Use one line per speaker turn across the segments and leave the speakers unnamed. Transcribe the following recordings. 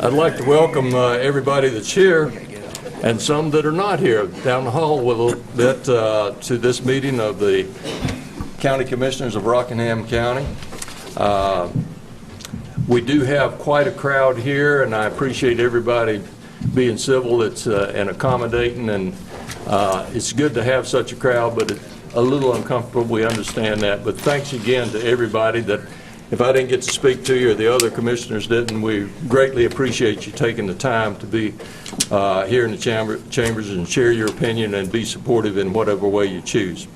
I'd like to welcome everybody that's here and some that are not here down the hall with a little bit to this meeting of the County Commissioners of Rockingham County. We do have quite a crowd here, and I appreciate everybody being civil and accommodating, and it's good to have such a crowd, but it's a little uncomfortable. We understand that, but thanks again to everybody that, if I didn't get to speak to you or the other commissioners didn't, we greatly appreciate you taking the time to be here in the chambers and share your opinion and be supportive in whatever way you choose.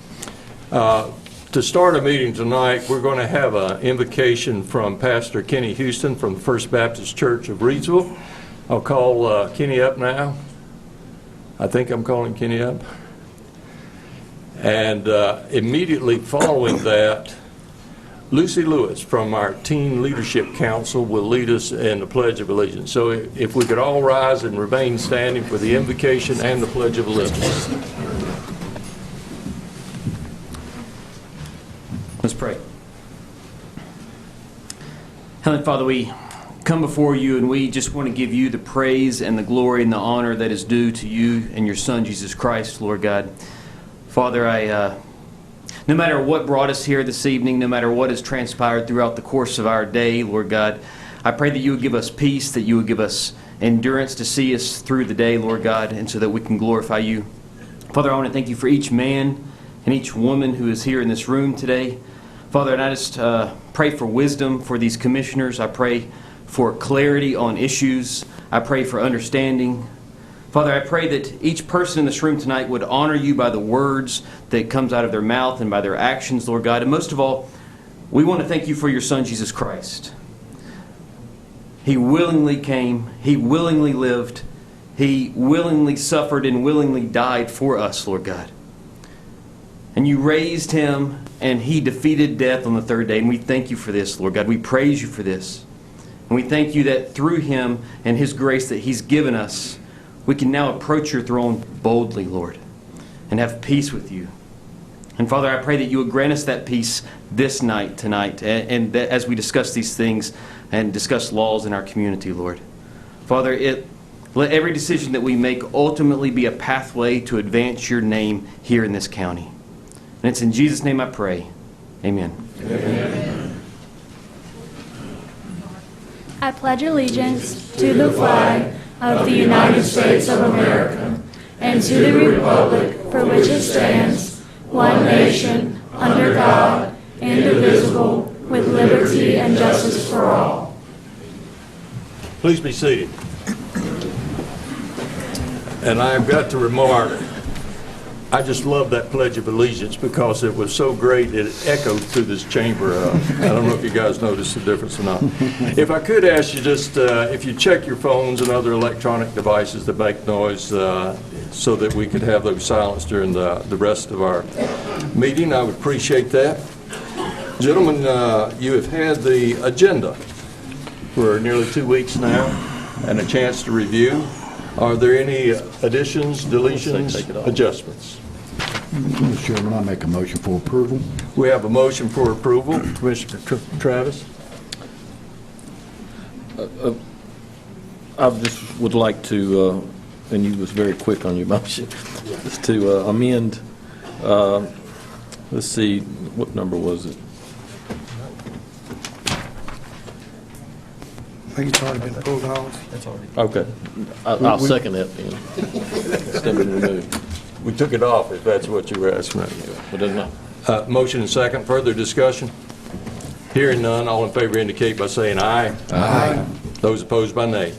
To start a meeting tonight, we're going to have an invocation from Pastor Kenny Houston from the First Baptist Church of Reidsville. I'll call Kenny up now. I think I'm calling Kenny up. And immediately following that, Lucy Lewis from our Teen Leadership Council will lead us in the Pledge of Allegiance. So if we could all rise and remain standing for the invocation and the Pledge of Allegiance.
Let's pray. Heavenly Father, we come before you and we just want to give you the praise and the glory and the honor that is due to you and your Son, Jesus Christ, Lord God. Father, no matter what brought us here this evening, no matter what has transpired throughout the course of our day, Lord God, I pray that you would give us peace, that you would give us endurance to see us through the day, Lord God, and so that we can glorify you. Father, I want to thank you for each man and each woman who is here in this room today. Father, and I just pray for wisdom for these commissioners. I pray for clarity on issues. I pray for understanding. Father, I pray that each person in this room tonight would honor you by the words that comes out of their mouth and by their actions, Lord God. And most of all, we want to thank you for your Son, Jesus Christ. He willingly came. He willingly lived. He willingly suffered and willingly died for us, Lord God. And you raised him, and he defeated death on the third day. And we thank you for this, Lord God. We praise you for this. And we thank you that through him and his grace that he's given us, we can now approach your throne boldly, Lord, and have peace with you. And Father, I pray that you would grant us that peace this night, tonight, and that as we discuss these things and discuss laws in our community, Lord. Father, let every decision that we make ultimately be a pathway to advance your name here in this county. And it's in Jesus' name I pray. Amen.
Amen. I pledge allegiance to the flag of the United States of America and to the republic for which it stands, one nation, under God, indivisible, with liberty and justice for all.
Please be seated. And I've got to remark, I just love that Pledge of Allegiance because it was so great it echoed through this chamber. I don't know if you guys noticed the difference or not. If I could ask you just, if you check your phones and other electronic devices that make noise so that we could have those silenced during the rest of our meeting, I would appreciate that. Gentlemen, you have had the agenda for nearly 2 weeks now and a chance to review. Are there any additions, deletions, adjustments?
Mr. Chairman, I make a motion for approval.
We have a motion for approval. Commissioner Travis?
I just would like to, and you was very quick on your motion, is to amend, let's see, what number was it?
I think it's already been pulled off.
That's already. Okay. I'll second that then. It's been removed.
We took it off, if that's what you were asking.
But doesn't matter.
Motion and second. Further discussion? Hearing none, all in favor indicate by saying aye.
Aye.
Those opposed by nay.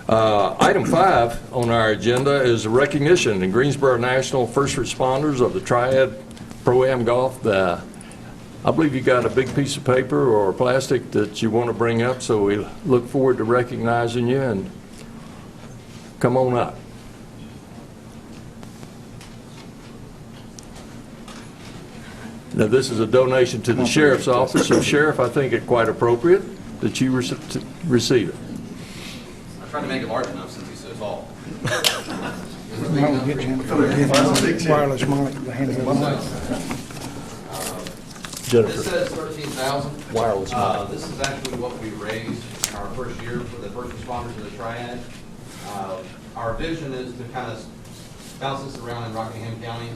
Item 5 on our agenda is a recognition in Greensboro National First Responders of the Triad Pro-Am Golf. I believe you got a big piece of paper or plastic that you want to bring up, so we look forward to recognizing you, and come on up. Now, this is a donation to the Sheriff's Office, so Sheriff, I think it quite appropriate that you receive it.
I tried to make it large enough since he's so tall.
Wireless mic.
Jennifer.
This says 13,000.
Wireless mic.
This is actually what we raised in our first year for the first responders of the Triad. Our vision is to kind of bounce this around in Rockingham County.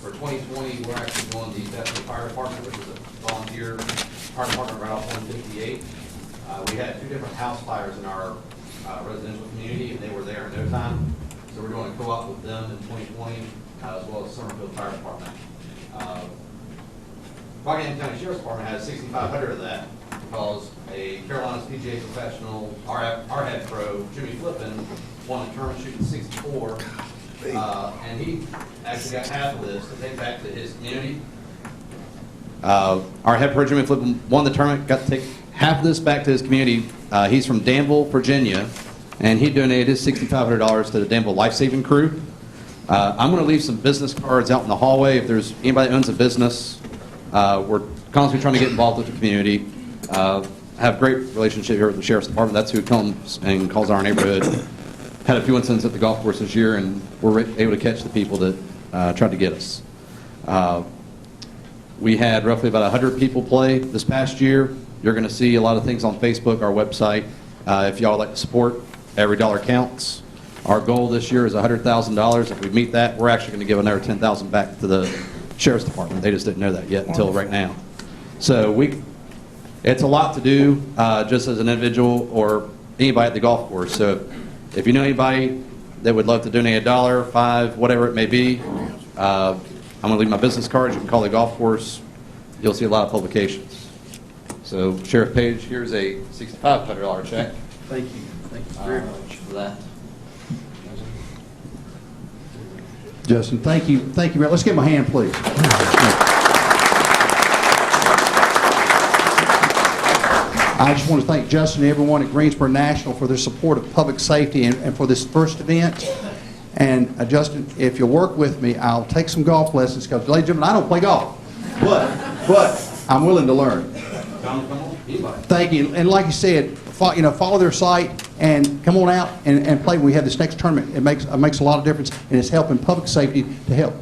For 2020, we're actually doing the Bethel Fire Department, which is a volunteer fire department right off 158. We had 2 different house fires in our residential community, and they were there in no time. So we're doing a co-op with them in 2020, as well as Summerfield Fire Department. Rockingham County Sheriff's Department has 6,500 of that because a Carolinas PGA professional, our head pro, Jimmy Flippin, won a tournament shooting 64. And he actually got half of this to take back to his community. Our head pro, Jimmy Flippin, won the tournament, got to take half of this back to his community. He's from Danville, Virginia, and he donated his $6,500 to the Danville Life-Saving Crew. I'm going to leave some business cards out in the hallway. If there's anybody that owns a business, we're constantly trying to get involved with the community. Have great relationship here with the Sheriff's Department. That's who comes and calls our neighborhood. Had a few incidents at the golf course this year, and we're able to catch the people that tried to get us. We had roughly about 100 people play this past year. You're going to see a lot of things on Facebook, our website. If y'all would like to support, every dollar counts. Our goal this year is $100,000. If we meet that, we're actually going to give another $10,000 back to the Sheriff's Department. They just didn't know that yet until right now. So it's a lot to do just as an individual or anybody at the golf course. So if you know anybody that would love to donate $1, $5, whatever it may be, I'm going to leave my business cards. You can call the golf course. You'll see a lot of publications. So Sheriff Page, here's a $6,500 check.
Thank you. Thank you very much for that.
Justin, thank you. Thank you. Let's give him a hand, please. I just want to thank Justin and everyone at Greensboro National for their support of public safety and for this first event. And Justin, if you'll work with me, I'll take some golf lessons because, ladies and gentlemen, I don't play golf, but I'm willing to learn. Thank you. And like you said, follow their site and come on out and play when we have this next tournament. It makes a lot of difference, and it's helping public safety to help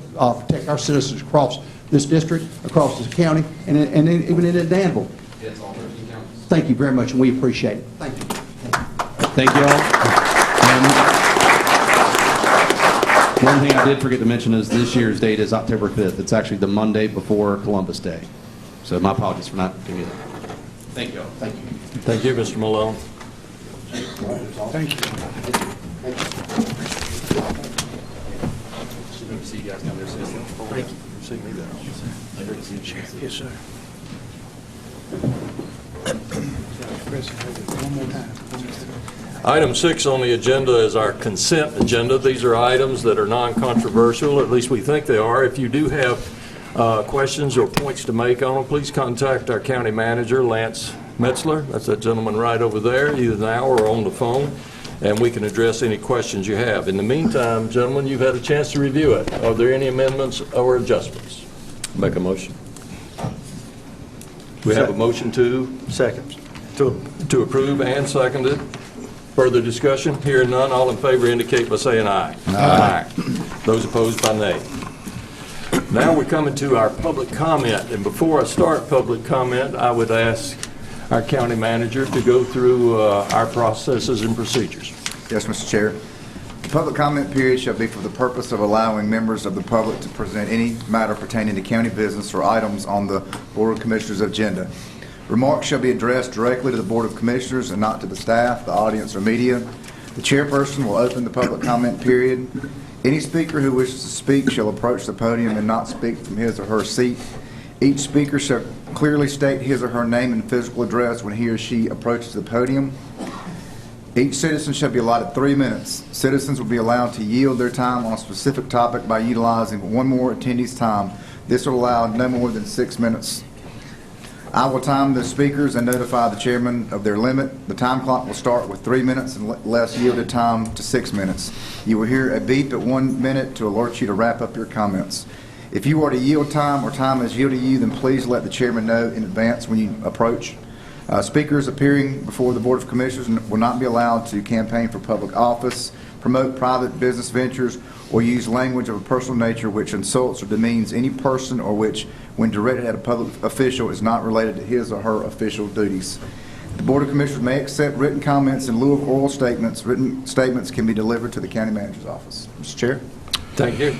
protect our citizens across this district, across this county, and even in Danville.
It's all 13 counties.
Thank you very much, and we appreciate it. Thank you.
Thank you all. One thing I did forget to mention is this year's date is October 5th. It's actually the Monday before Columbus Day. So my apologies for not doing it. Thank you all. Thank you.
Thank you, Mr. Malone.
Thank you.
See you guys down there soon.
Thank you. See me there.
Yes, sir. One more time.
Item 6 on the agenda is our consent agenda. These are items that are non-controversial, at least we think they are. If you do have questions or points to make on them, please contact our county manager, Lance Metzler. That's that gentleman right over there, either now or on the phone, and we can address any questions you have. In the meantime, gentlemen, you've had a chance to review it. Are there any amendments or adjustments?
Make a motion.
We have a motion to?
Second.
To approve and seconded. Further discussion? Hearing none, all in favor indicate by saying aye. Aye. Those opposed by nay. Now we're coming to our public comment, and before I start public comment, I would ask our county manager to go through our processes and procedures.
Yes, Mr. Chair. The public comment period shall be for the purpose of allowing members of the public to present any matter pertaining to county business or items on the Board of Commissioners' agenda. Remarks shall be addressed directly to the Board of Commissioners and not to the staff, the audience, or media. The chairperson will open the public comment period. Any speaker who wishes to speak shall approach the podium and not speak from his or her seat. Each speaker shall clearly state his or her name and physical address when he or she approaches the podium. Each citizen shall be allotted 3 minutes. Citizens will be allowed to yield their time on a specific topic by utilizing one more attendee's time. This will allow no more than 6 minutes. I will time the speakers and notify the chairman of their limit. The time clock will start with 3 minutes and less yielded time to 6 minutes. You will hear a beep at 1 minute to alert you to wrap up your comments. If you are to yield time or time is yielded to you, then please let the chairman know in advance when you approach. Speakers appearing before the Board of Commissioners will not be allowed to campaign for public office. promote private business ventures, or use language of a personal nature which insults or demeans any person or which, when directed at a public official, is not related to his or her official duties. The Board of Commissioners may accept written comments in lieu of oral statements. Written statements can be delivered to the County Manager's Office. Mr. Chair.
Thank you.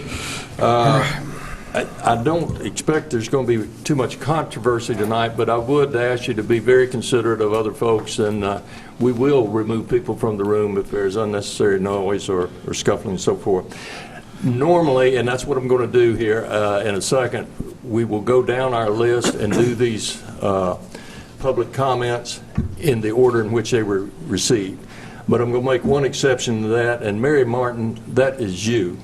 I don't expect there's going to be too much controversy tonight, but I would ask you to be very considerate of other folks, and we will remove people from the room if there's unnecessary noise or scuffling and so forth. Normally, and that's what I'm going to do here in a second, we will go down our list and do these public comments in the order in which they were received. But I'm going to make one exception to that, and Mary Martin, that is you.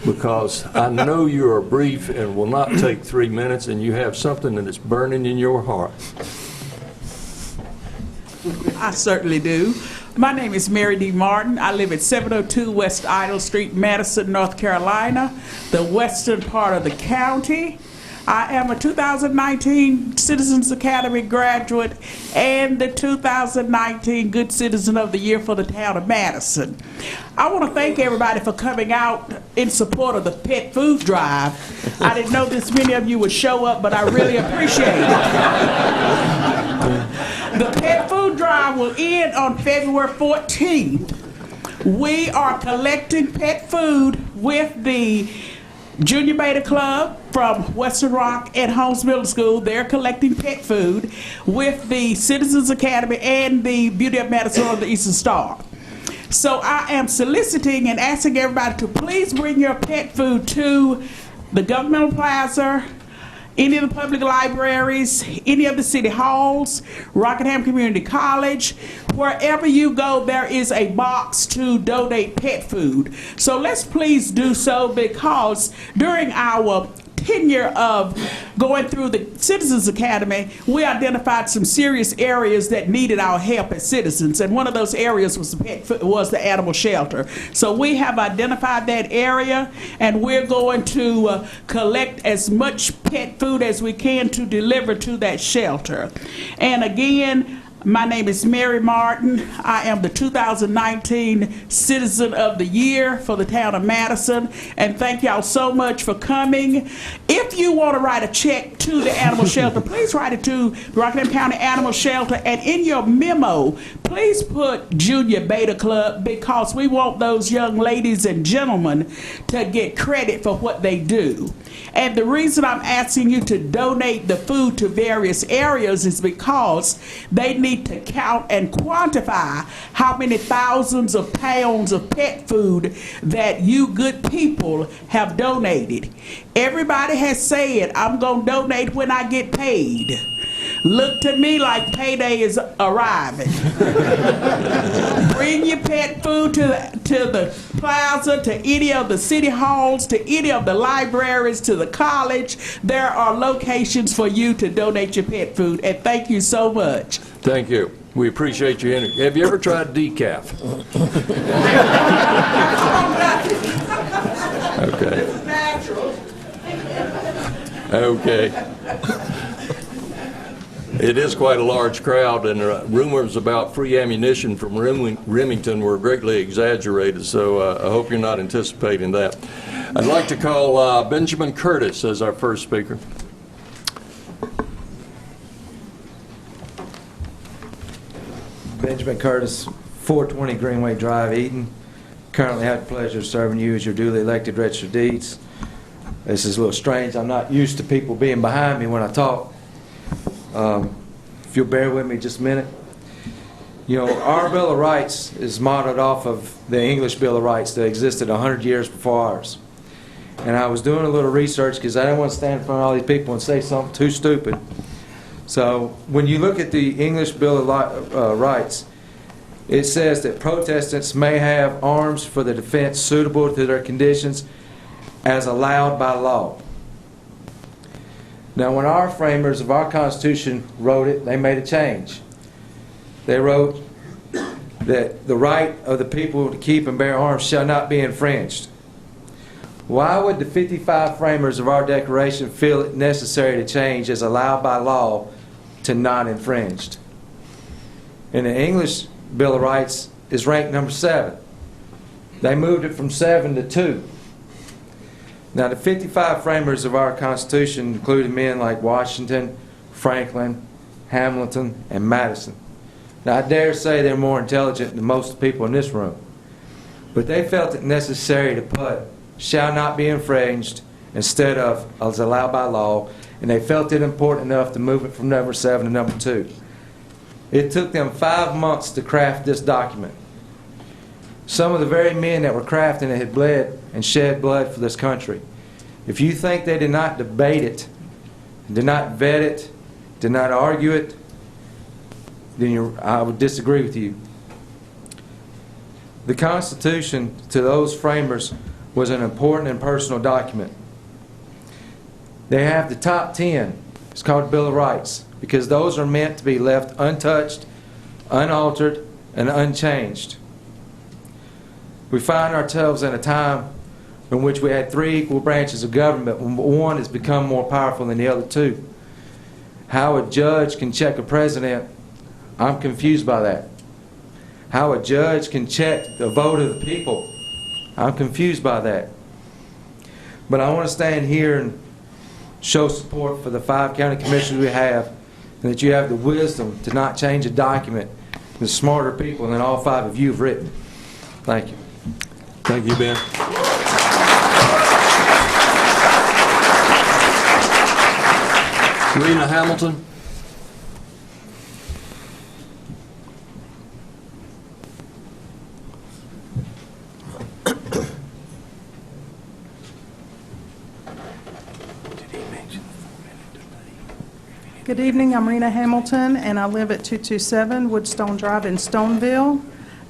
Because I know you are brief and will not take 3 minutes, and you have something that is burning in your heart.
I certainly do. My name is Mary D. Martin. I live at 702 West Idle Street, Madison, North Carolina, the western part of the county. I am a 2019 Citizens Academy graduate and the 2019 Good Citizen of the Year for the town of Madison. I want to thank everybody for coming out in support of the pet food drive. I didn't know this many of you would show up, but I really appreciate it. The pet food drive will end on February 14th. We are collecting pet food with the Junior Beta Club from Western Rock and Holmes Middle School. They're collecting pet food with the Citizens Academy and the Beauty of Madison on the Eastern Star. So I am soliciting and asking everybody to please bring your pet food to the Governmental Plaza, any of the public libraries, any of the city halls, Rockingham Community College. Wherever you go, there is a box to donate pet food. So let's please do so, because during our tenure of going through the Citizens Academy, we identified some serious areas that needed our help as citizens, and one of those areas was the animal shelter. So we have identified that area, and we're going to collect as much pet food as we can to deliver to that shelter. And again, my name is Mary Martin. I am the 2019 Citizen of the Year for the town of Madison. And thank y'all so much for coming. If you want to write a check to the animal shelter, please write it to Rockingham County Animal Shelter. And in your memo, please put Junior Beta Club, because we want those young ladies and gentlemen to get credit for what they do. And the reason I'm asking you to donate the food to various areas is because they need to count and quantify how many thousands of pounds of pet food that you good people have donated. Everybody has said, I'm going to donate when I get paid. Look to me like payday is arriving. Bring your pet food to the plaza, to any of the city halls, to any of the libraries, to the college. There are locations for you to donate your pet food, and thank you so much.
Thank you. We appreciate your energy. Have you ever tried decaf? Okay.
It's natural.
Okay. It is quite a large crowd, and rumors about free ammunition from Remington were greatly exaggerated, so I hope you're not anticipating that. I'd like to call Benjamin Curtis as our first speaker.
Benjamin Curtis, 420 Greenway Drive, Eaton. Currently have the pleasure of serving you as your duly elected registered deeds. This is a little strange. I'm not used to people being behind me when I talk. If you'll bear with me just a minute. You know, our Bill of Rights is modeled off of the English Bill of Rights that existed 100 years before ours. And I was doing a little research because I didn't want to stand in front of all these people and say something too stupid. So when you look at the English Bill of Rights, it says that protestants may have arms for the defense suitable to their conditions as allowed by law. Now, when our framers of our Constitution wrote it, they made a change. They wrote that the right of the people to keep and bear arms shall not be infringed. Why would the 55 framers of our Declaration feel it necessary to change as allowed by law to not infringed? And the English Bill of Rights is ranked number 7. They moved it from 7 to 2. Now, the 55 framers of our Constitution included men like Washington, Franklin, Hamilton, and Madison. Now, I dare say they're more intelligent than most people in this room. But they felt it necessary to put "shall not be infringed" instead of "as allowed by law," and they felt it important enough to move it from number 7 to number 2. It took them 5 months to craft this document. Some of the very men that were crafting it had bled and shed blood for this country. If you think they did not debate it, did not vet it, did not argue it, then I would disagree with you. The Constitution, to those framers, was an important and personal document. They have the top 10. It's called Bill of Rights, because those are meant to be left untouched, unaltered, and unchanged. We find ourselves in a time in which we had 3 equal branches of government, when one has become more powerful than the other 2. How a judge can check a president, I'm confused by that. How a judge can check the vote of the people, I'm confused by that. But I want to stand here and show support for the 5 county commissioners we have, and that you have the wisdom to not change a document with smarter people than all 5 of you have written. Thank you.
Thank you, Ben. Rena Hamilton.
Good evening, I'm Rena Hamilton, and I live at 227 Woodstone Drive in Stoneville.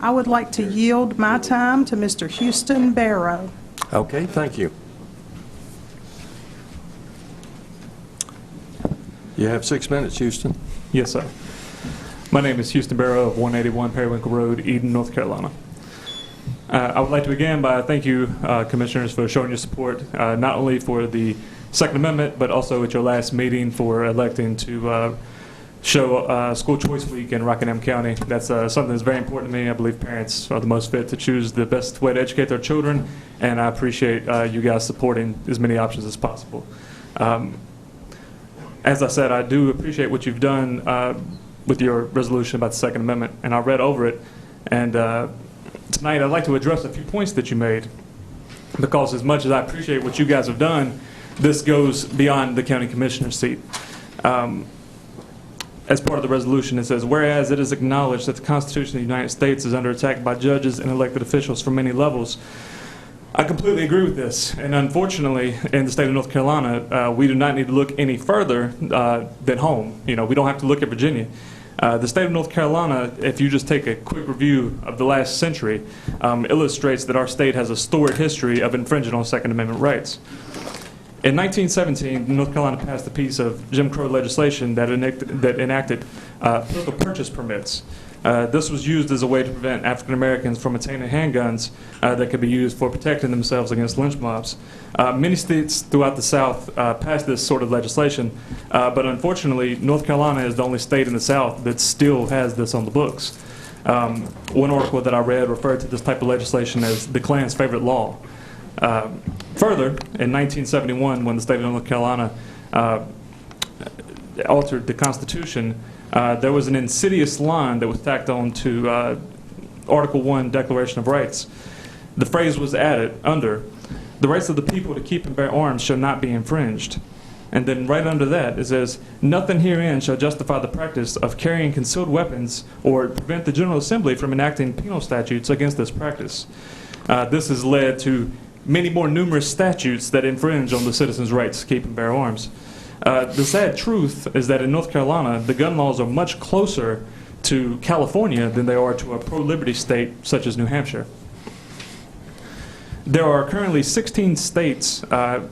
I would like to yield my time to Mr. Houston Barrow.
Okay, thank you. You have 6 minutes, Houston.
Yes, sir. My name is Houston Barrow of 181 Periwinkle Road, Eden, North Carolina. I would like to begin by thank you, Commissioners, for showing your support, not only for the Second Amendment, but also at your last meeting for electing to show School Choice Week in Rockingham County. That's something that's very important to me. I believe parents are the most fit to choose the best way to educate their children, and I appreciate you guys supporting as many options as possible. As I said, I do appreciate what you've done with your resolution about the Second Amendment, and I read over it, and tonight I'd like to address a few points that you made, because as much as I appreciate what you guys have done, this goes beyond the county commissioner's seat. As part of the resolution, it says, whereas it is acknowledged that the Constitution of the United States is under attack by judges and elected officials from many levels. I completely agree with this, and unfortunately, in the state of North Carolina, we do not need to look any further than home. You know, we don't have to look at Virginia. The state of North Carolina, if you just take a quick review of the last century, illustrates that our state has a storied history of infringing on Second Amendment rights. In 1917, North Carolina passed a piece of Jim Crow legislation that enacted political purchase permits. This was used as a way to prevent African Americans from attaining handguns that could be used for protecting themselves against lynch mobs. Many states throughout the South passed this sort of legislation, but unfortunately, North Carolina is the only state in the South that still has this on the books. One article that I read referred to this type of legislation as the Klan's favorite law. Further, in 1971, when the state of North Carolina altered the Constitution, there was an insidious line that was tacked on to Article 1 Declaration of Rights. The phrase was added under, "The rights of the people to keep and bear arms shall not be infringed." And then right under that, it says, "Nothing herein shall justify the practice of carrying concealed weapons or prevent the General Assembly from enacting penal statutes against this practice." This has led to many more numerous statutes that infringe on the citizens' rights to keep and bear arms. The sad truth is that in North Carolina, the gun laws are much closer to California than they are to a pro-liberty state such as New Hampshire. There are currently 16 states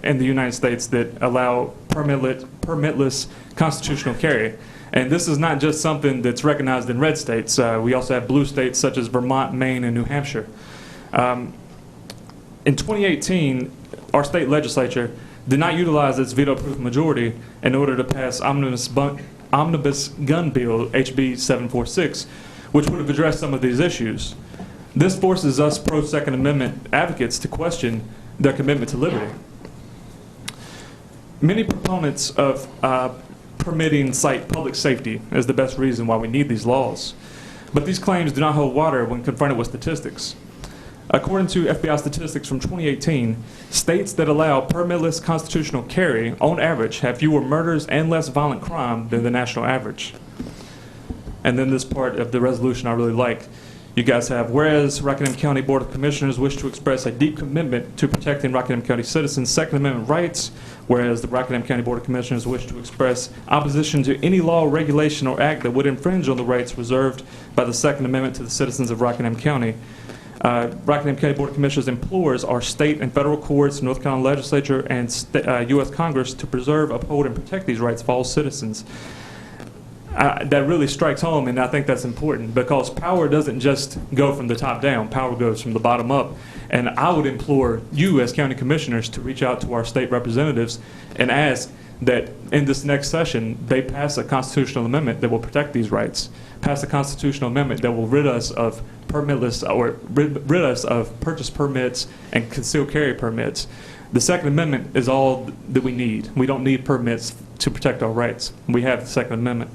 in the United States that allow permitless constitutional carry. And this is not just something that's recognized in red states. We also have blue states such as Vermont, Maine, and New Hampshire. In 2018, our state legislature did not utilize its veto-proof majority in order to pass Omnibus Gun Bill HB 746, which would have addressed some of these issues. This forces us pro-Second Amendment advocates to question their commitment to liberty. Many proponents of permitting cite public safety as the best reason why we need these laws. But these claims do not hold water when confronted with statistics. According to FBI statistics from 2018, states that allow permitless constitutional carry, on average, have fewer murders and less violent crime than the national average. And then this part of the resolution I really like. You guys have, whereas Rockingham County Board of Commissioners wish to express a deep commitment to protecting Rockingham County citizens' Second Amendment rights, whereas the Rockingham County Board of Commissioners wish to express opposition to any law, regulation, or act that would infringe on the rights reserved by the Second Amendment to the citizens of Rockingham County. Rockingham County Board of Commissioners implores our state and federal courts, North Carolina legislature, and U.S. Congress to preserve, uphold, and protect these rights of all citizens. That really strikes home, and I think that's important, because power doesn't just go from the top down. Power goes from the bottom up. And I would implore you as county commissioners to reach out to our state representatives and ask that in this next session, they pass a constitutional amendment that will protect these rights, pass a constitutional amendment that will rid us of permitless, or rid us of purchase permits and concealed carry permits. The Second Amendment is all that we need. We don't need permits to protect our rights. We have the Second Amendment.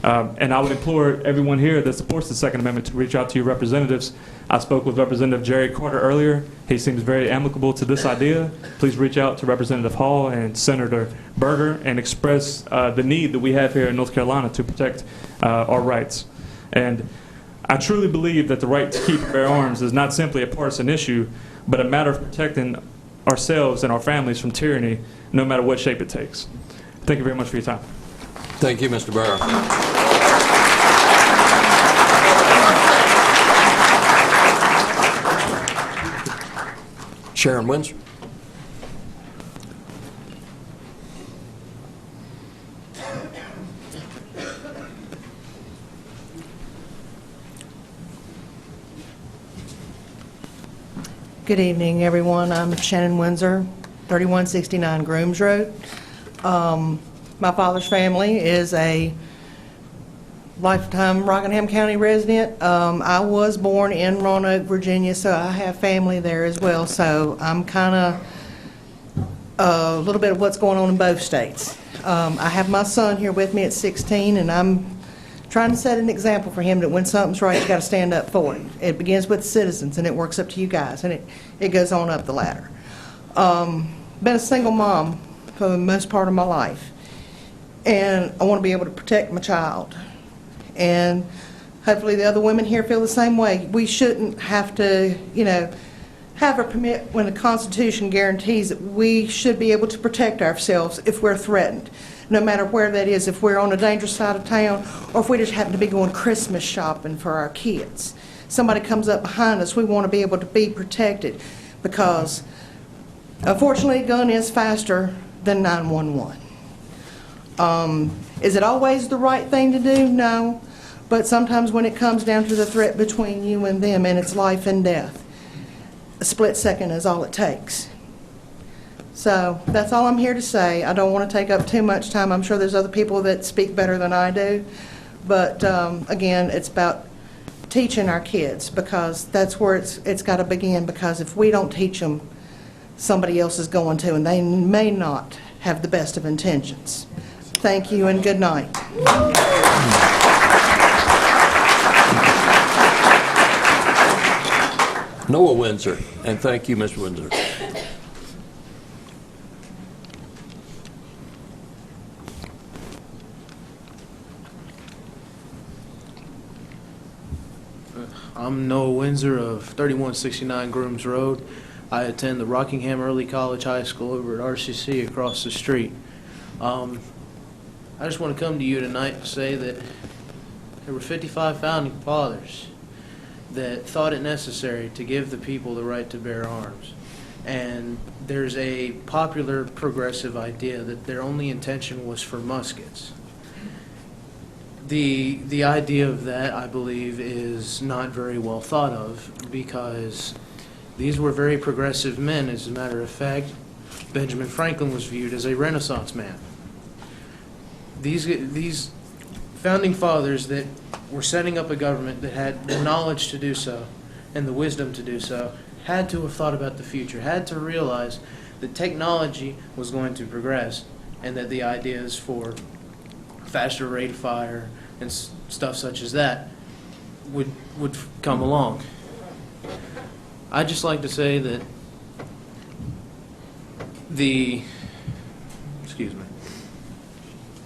And I would implore everyone here that supports the Second Amendment to reach out to your representatives. I spoke with Representative Jerry Carter earlier. He seems very amicable to this idea. Please reach out to Representative Hall and Senator Berger and express the need that we have here in North Carolina to protect our rights. And I truly believe that the right to keep and bear arms is not simply a partisan issue, but a matter of protecting ourselves and our families from tyranny, no matter what shape it takes. Thank you very much for your time.
Thank you, Mr. Barrow. Sharon Windsor.
Good evening, everyone. I'm Shannon Windsor, 3169 Grooms Road. My father's family is a lifetime Rockingham County resident. I was born in Roanoke, Virginia, so I have family there as well. So I'm kind of a little bit of what's going on in both states. I have my son here with me at 16, and I'm trying to set an example for him that when something's right, you got to stand up for it. It begins with citizens, and it works up to you guys, and it goes on up the ladder. Been a single mom for the most part of my life. And I want to be able to protect my child. And hopefully the other women here feel the same way. We shouldn't have to, have a permit when the Constitution guarantees that we should be able to protect ourselves if we're threatened, no matter where that is, if we're on a dangerous side of town or if we just happen to be going Christmas shopping for our kids. Somebody comes up behind us, we want to be able to be protected, because unfortunately a gun is faster than 911. Is it always the right thing to do? No. But sometimes when it comes down to the threat between you and them and it's life and death, a split second is all it takes. So that's all I'm here to say. I don't want to take up too much time. I'm sure there's other people that speak better than I do. But again, it's about teaching our kids, because that's where it's got to begin, because if we don't teach them, somebody else is going to, and they may not have the best of intentions. Thank you and good night.
Noah Windsor, and thank you, Mr. Windsor.
I'm Noah Windsor of 3169 Grooms Road. I attend the Rockingham Early College High School over at RCC across the street. I just want to come to you tonight and say that there were 55 founding fathers that thought it necessary to give the people the right to bear arms. And there's a popular progressive idea that their only intention was for muskets. The idea of that, I believe, is not very well thought of, because these were very progressive men. As a matter of fact, Benjamin Franklin was viewed as a Renaissance man. These founding fathers that were setting up a government that had the knowledge to do so and the wisdom to do so had to have thought about the future, had to realize that technology was going to progress and that the ideas for faster rate of fire and stuff such as that would come along. I'd just like to say that the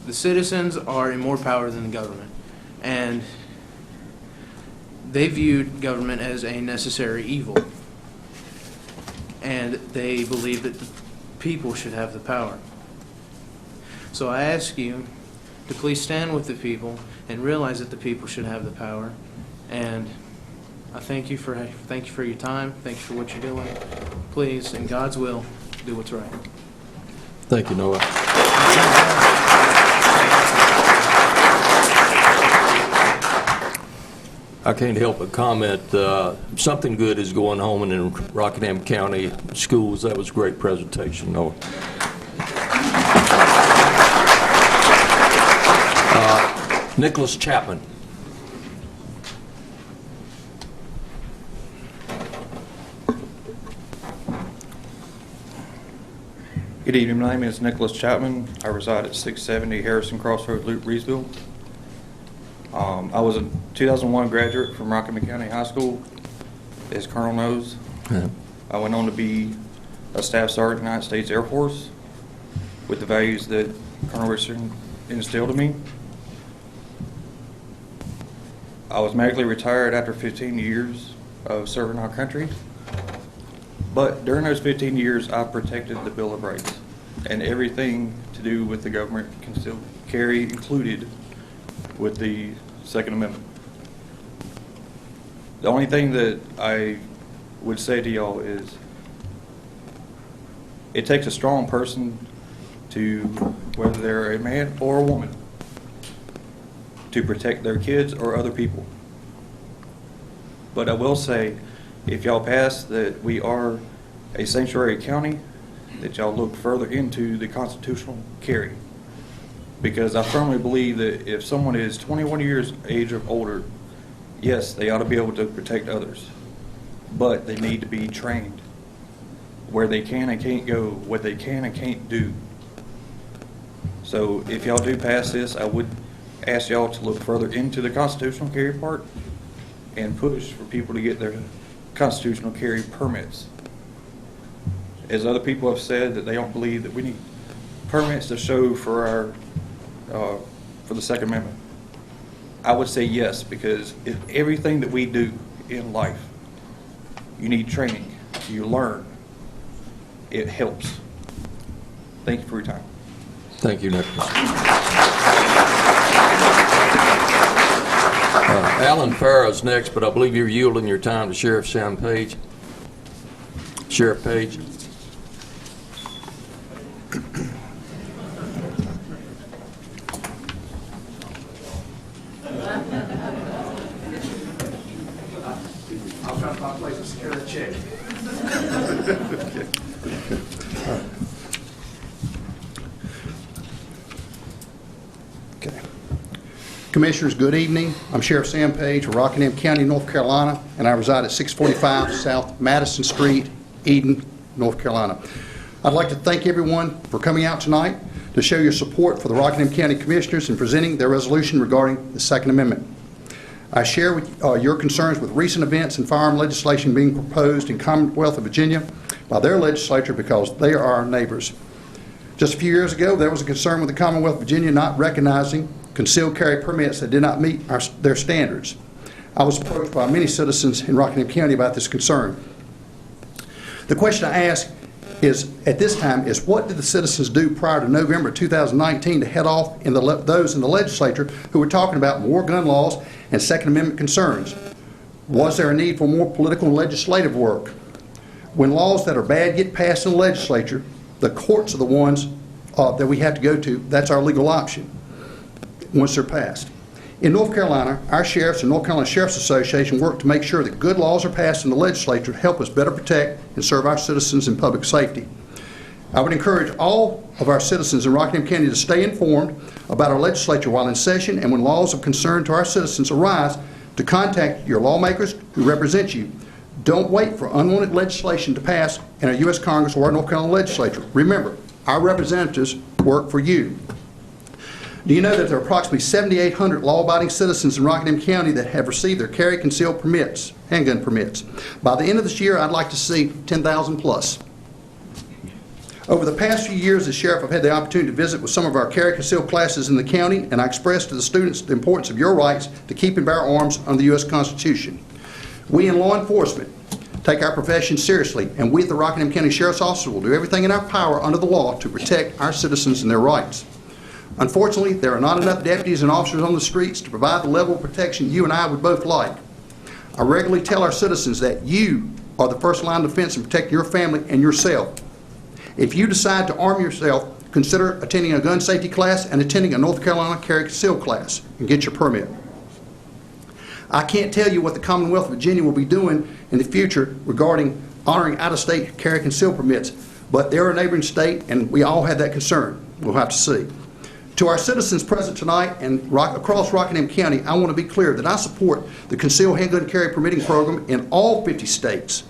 citizens are in more power than the government, and they viewed government as a necessary evil, and they believe that the people should have the power. So I ask you to please stand with the people and realize that the people should have the power. And I thank you for your time. Thank you for what you're doing. Please, in God's will, do what's right.
Thank you, Noah. I can't help but comment, something good is going on in Rockingham County schools. That was a great presentation, Noah. Nicholas Chapman.
Good evening. My name is Nicholas Chapman. I reside at 670 Harrison Crossroad Loop, Reesville. I was a 2001 graduate from Rockingham County High School, as Colonel knows.
Yeah.
I went on to be a Staff Sergeant in the United States Air Force with the values that Colonel Richardson instilled in me. I was medically retired after 15 years of serving our country. But during those 15 years, I protected the Bill of Rights, and everything to do with the government can still carry included with the Second Amendment. The only thing that I would say to y'all is it takes a strong person to, whether they're a man or a woman, to protect their kids or other people. But I will say, if y'all pass that we are a sanctuary county, that y'all look further into the constitutional carry. Because I firmly believe that if someone is 21 years age or older, yes, they ought to be able to protect others. But they need to be trained where they can and can't go, what they can and can't do. So if y'all do pass this, I would ask y'all to look further into the constitutional carry part and push for people to get their constitutional carry permits. As other people have said, that they don't believe that we need permits to show for our for the Second Amendment. I would say yes, because everything that we do in life, you need training, you learn, it helps. Thank you for your time.
Thank you, Nicholas. Alan Farrow's next, but I believe you're yielding your time to Sheriff Sam Page. Sheriff Page.
I'll try to find a place to secure the check.
Okay. Commissioners, good evening. I'm Sheriff Sam Page of Rockingham County, North Carolina, and I reside at 645 South Madison Street, Eden, North Carolina. I'd like to thank everyone for coming out tonight to show your support for the Rockingham County Commissioners in presenting their resolution regarding the Second Amendment. I share with, your concerns with recent events and firearm legislation being proposed in Commonwealth of Virginia by their legislature because they are our neighbors. Just a few years ago, there was a concern with the Commonwealth of Virginia not recognizing concealed carry permits that did not meet their standards. I was approached by many citizens in Rockingham County about this concern. The question I ask is, at this time, is what did the citizens do prior to November 2019 to head off those in the legislature who were talking about more gun laws and Second Amendment concerns? Was there a need for more political and legislative work? When laws that are bad get passed in the legislature, the courts are the ones that we have to go to. That's our legal option once they're passed. In North Carolina, our sheriffs and North Carolina Sheriff's Association work to make sure that good laws are passed in the legislature to help us better protect and serve our citizens in public safety. I would encourage all of our citizens in Rockingham County to stay informed about our legislature while in session, and when laws of concern to our citizens arise, to contact your lawmakers who represent you. Don't wait for unwanted legislation to pass in our U.S. Congress or our North Carolina legislature. Remember, our representatives work for you. Do you know that there are approximately 7,800 law-abiding citizens in Rockingham County that have received their carry conceal permits, handgun permits? By the end of this year, I'd like to see 10,000 plus. Over the past few years as sheriff, I've had the opportunity to visit with some of our carry conceal classes in the county, and I expressed to the students the importance of your rights to keep and bear arms under the U.S. Constitution. We in law enforcement take our profession seriously, and we at the Rockingham County Sheriff's Office will do everything in our power under the law to protect our citizens and their rights. Unfortunately, there are not enough deputies and officers on the streets to provide the level of protection you and I would both like. I regularly tell our citizens that you are the first line of defense in protecting your family and yourself. If you decide to arm yourself, consider attending a gun safety class and attending a North Carolina carry conceal class and get your permit. I can't tell you what the Commonwealth of Virginia will be doing in the future regarding honoring out-of-state carry conceal permits, but they're a neighboring state and we all have that concern. We'll have to see. To our citizens present tonight and across Rockingham County, I want to be clear that I support the concealed handgun carry permitting program in all 50 states.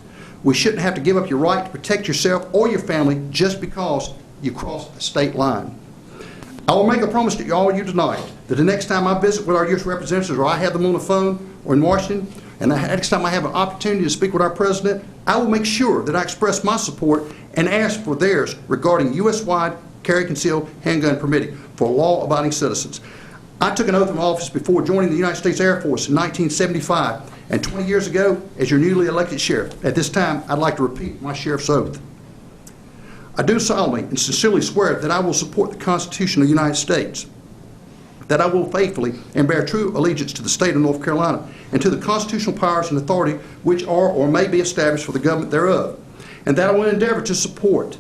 We shouldn't have to give up your right to protect yourself or your family just because you crossed a state line. I will make a promise to all of you tonight that the next time I visit with our U.S. representatives or I have them on the phone or in Washington, and the next time I have an opportunity to speak with our president, I will make sure that I express my support and ask for theirs regarding U.S.-wide carry concealed handgun permitting for law-abiding citizens. I took an oath of office before joining the United States Air Force in 1975, and 20 years ago as your newly elected sheriff. At this time, I'd like to repeat my sheriff's oath. I do solemnly and sincerely swear that I will support the Constitution of the United States, that I will faithfully and bear true allegiance to the state of North Carolina and to the constitutional powers and authority which are or may be established for the government thereof, and that I will endeavor to support,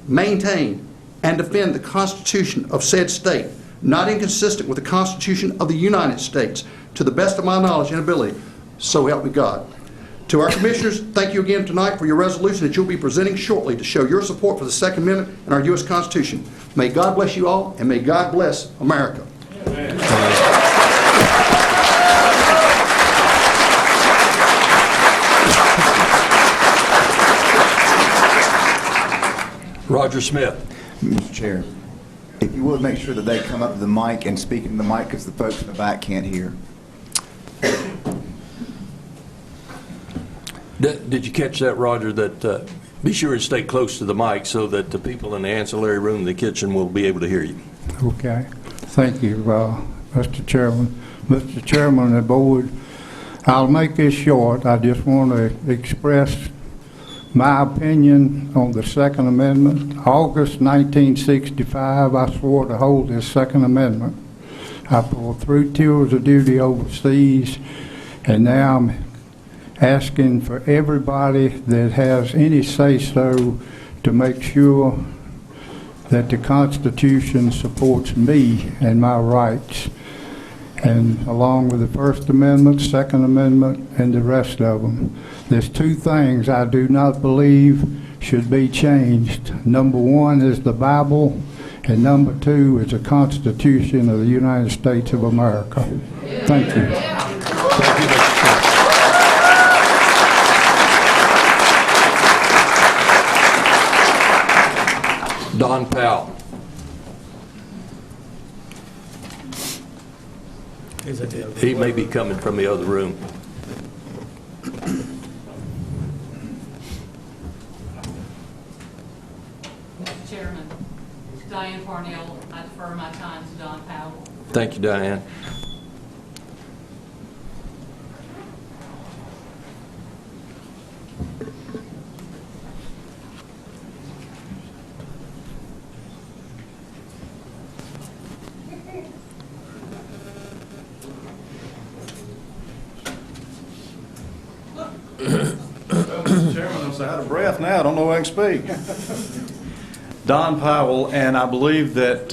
maintain, and defend the Constitution of said state, not inconsistent with the Constitution of the United States, to the best of my knowledge and ability. So help me God. To our commissioners, thank you again tonight for your resolution that you'll be presenting shortly to show your support for the Second Amendment and our U.S. Constitution. May God bless you all, and may God bless America. Amen.
Roger Smith.
Mr. Chair, if you would make sure that they come up to the mic and speak into the mic because the folks in the back can't hear.
Did you catch that, Roger, that be sure and stay close to the mic so that the people in the ancillary room in the kitchen will be able to hear you?
Okay. Thank you, Mr. Chairman. Mr. Chairman of the board, I'll make this short. I just want to express my opinion on the Second Amendment. August 1965, I swore to hold this Second Amendment. I pulled 3 tours of duty overseas, and now I'm asking for everybody that has any say-so to make sure that the Constitution supports me and my rights, and along with the First Amendment, Second Amendment, and the rest of them. There's 2 things I do not believe should be changed. Number 1 is the Bible, and number 2 is the Constitution of the United States of America. Thank you.
Thank you, Mr. Chairman. Don Powell. He may be coming from the other room.
Mr. Chairman, Diane Parnell, I defer my time to Don Powell.
Thank you, Diane.
Mr. Chairman, I'm so out of breath now, I don't know if I can speak. Don Powell, and I believe that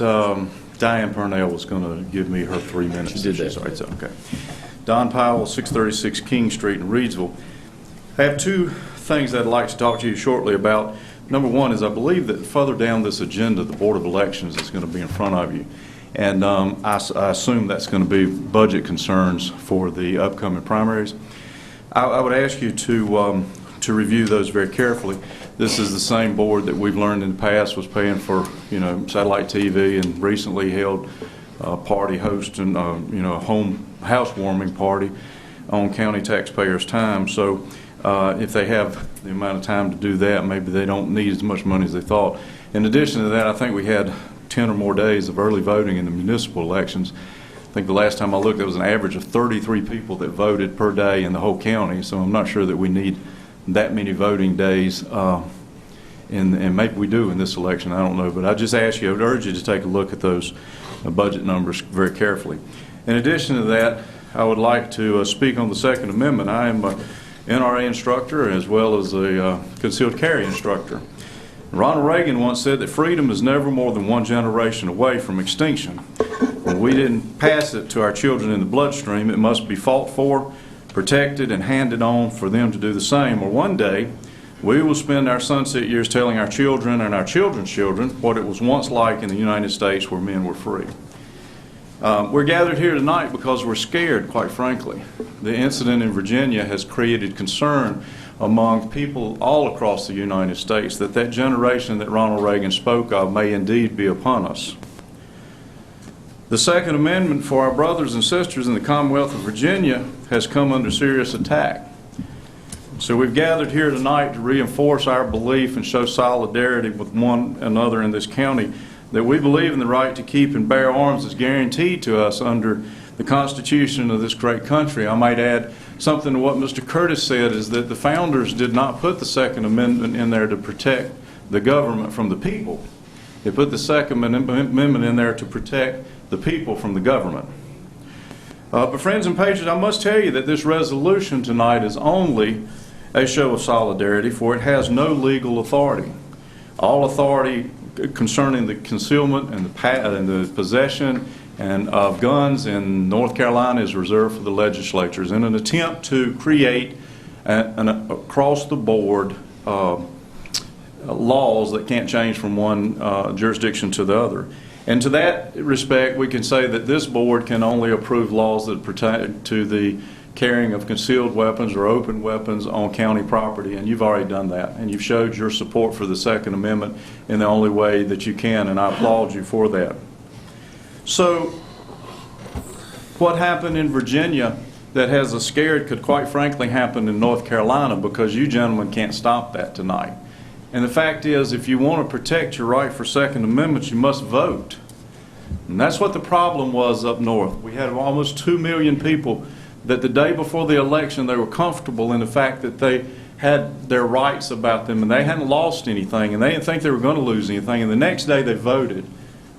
Diane Purnell was going to give me her 3 minutes.
She did that.
Sorry, it's okay. Don Powell, 636 King Street in Reidsville. I have 2 things I'd like to talk to you shortly about. Number 1 is I believe that further down this agenda, the Board of Elections is going to be in front of you. And I assume that's going to be budget concerns for the upcoming primaries. I would ask you to review those very carefully. This is the same board that we've learned in the past was paying for, satellite TV and recently held a party hosting, a home housewarming party on county taxpayers' time. So if they have the amount of time to do that, maybe they don't need as much money as they thought. In addition to that, I think we had 10 or more days of early voting in the municipal elections. I think the last time I looked, there was an average of 33 people that voted per day in the whole county, so I'm not sure that we need that many voting days, and maybe we do in this election, I don't know. But I just ask you, I would urge you to take a look at those budget numbers very carefully. In addition to that, I would like to speak on the Second Amendment. I am an NRA instructor as well as a concealed carry instructor. Ronald Reagan once said that freedom is never more than one generation away from extinction. When we didn't pass it to our children in the bloodstream, it must be fought for, protected, and handed on for them to do the same. Or one day, we will spend our sunset years telling our children and our children's children what it was once like in the United States where men were free. We're gathered here tonight because we're scared, quite frankly. The incident in Virginia has created concern among people all across the United States that that generation that Ronald Reagan spoke of may indeed be upon us. The Second Amendment for our brothers and sisters in the Commonwealth of Virginia has come under serious attack. So we've gathered here tonight to reinforce our belief and show solidarity with one another in this county that we believe in the right to keep and bear arms is guaranteed to us under the Constitution of this great country. I might add something to what Mr. Curtis said, is that the founders did not put the Second Amendment in there to protect the government from the people. They put the Second Amendment in there to protect the people from the government. But friends and patrons, I must tell you that this resolution tonight is only a show of solidarity, for it has no legal authority. All authority concerning the concealment and the possession and of guns in North Carolina is reserved for the legislatures in an attempt to create an across-the-board laws that can't change from one jurisdiction to the other. And to that respect, we can say that this board can only approve laws that pertain to the carrying of concealed weapons or open weapons on county property, and you've already done that. And you've showed your support for the Second Amendment in the only way that you can, and I applaud you for that. So what happened in Virginia that has us scared could quite frankly happen in North Carolina, because you gentlemen can't stop that tonight. And the fact is, if you want to protect your right for Second Amendment, you must vote. And that's what the problem was up north. We had almost 2 million people that the day before the election they were comfortable in the fact that they had their rights about them and they hadn't lost anything and they didn't think they were going to lose anything, and the next day they voted.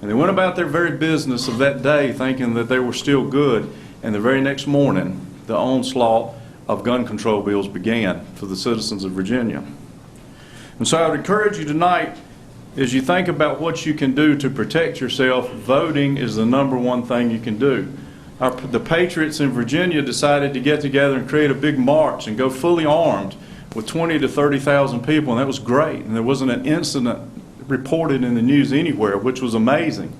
And they went about their very business of that day thinking that they were still good, and the very next morning the onslaught of gun control bills began for the citizens of Virginia. And so I would encourage you tonight, as you think about what you can do to protect yourself, voting is the #1 thing you can do. The Patriots in Virginia decided to get together and create a big march and go fully armed with 20 to 30,000 people, and that was great. And there wasn't an incident reported in the news anywhere, which was amazing.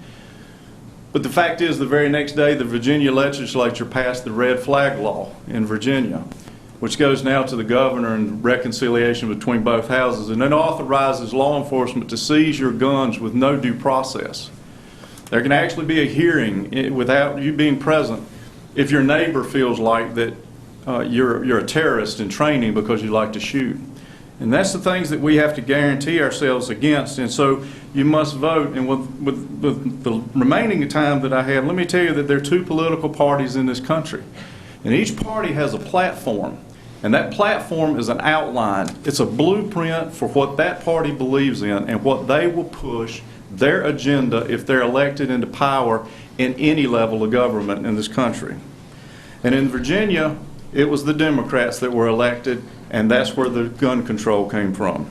But the fact is, the very next day, the Virginia legislature passed the red flag law in Virginia, which goes now to the governor in reconciliation between both houses, and it authorizes law enforcement to seize your guns with no due process. There can actually be a hearing without you being present if your neighbor feels like that you're a terrorist in training because you like to shoot. And that's the things that we have to guarantee ourselves against, and so you must vote. And with the remaining time that I have, let me tell you that there are 2 political parties in this country, and each party has a platform, and that platform is an outline. It's a blueprint for what that party believes in and what they will push, their agenda, if they're elected into power in any level of government in this country. And in Virginia, it was the Democrats that were elected, and that's where the gun control came from.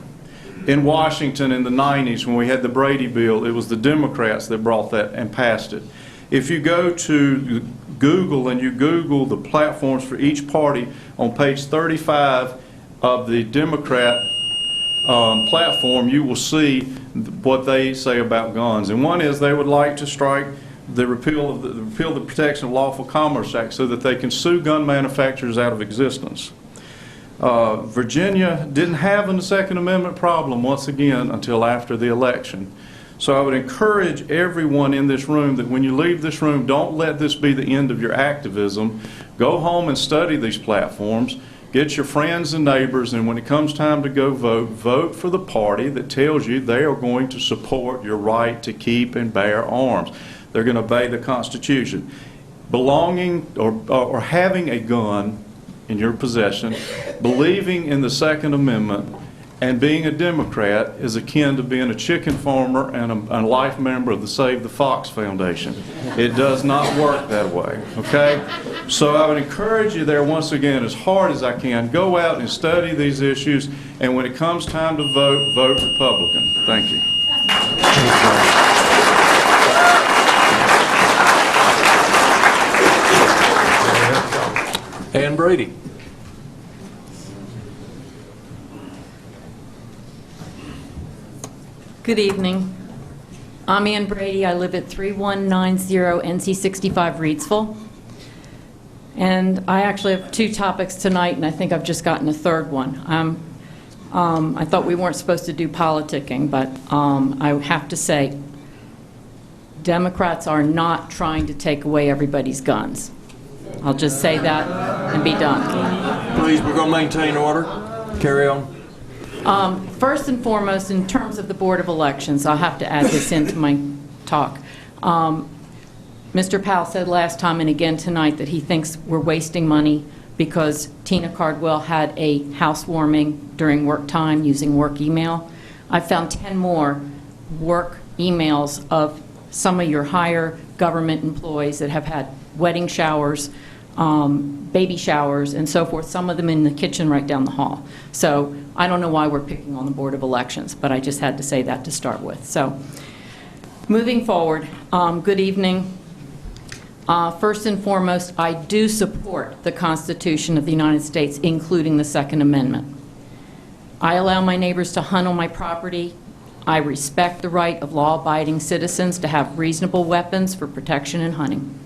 In Washington in the 90s, when we had the Brady bill, it was the Democrats that brought that and passed it. If you go to Google and you Google the platforms for each party, on page 35 of the Democrat platform, you will see what they say about guns. And one is they would like to strike the repeal of the Protection of Lawful Commerce Act so that they can sue gun manufacturers out of existence. Virginia didn't have a Second Amendment problem once again until after the election. So I would encourage everyone in this room that when you leave this room, don't let this be the end of your activism. Go home and study these platforms. Get your friends and neighbors, and when it comes time to go vote, vote for the party that tells you they are going to support your right to keep and bear arms. They're going to obey the Constitution. Belonging or having a gun in your possession, believing in the Second Amendment, and being a Democrat is akin to being a chicken farmer and a life member of the Save the Fox Foundation. It does not work that way, okay? So I would encourage you there once again, as hard as I can, go out and study these issues, and when it comes time to vote, vote Republican. Thank you.
Ann Brady.
Good evening. I'm Ann Brady. I live at 3190 NC 65 Reidsville. And I actually have two topics tonight, and I think I've just gotten a third one. I thought we weren't supposed to do politicking, but I have to say, Democrats are not trying to take away everybody's guns. I'll just say that and be done.
Please, we're going to maintain order. Carry on.
First and foremost, in terms of the Board of Elections, I'll have to add this into my talk. Mr. Powell said last time and again tonight that he thinks we're wasting money because Tina Cardwell had a housewarming during work time using work email. I found 10 more work emails of some of your higher government employees that have had wedding showers, baby showers, and so forth, some of them in the kitchen right down the hall. So I don't know why we're picking on the Board of Elections, but I just had to say that to start with. So moving forward, good evening. First and foremost, I do support the Constitution of the United States, including the Second Amendment. I allow my neighbors to hunt on my property. I respect the right of law-abiding citizens to have reasonable weapons for protection and hunting.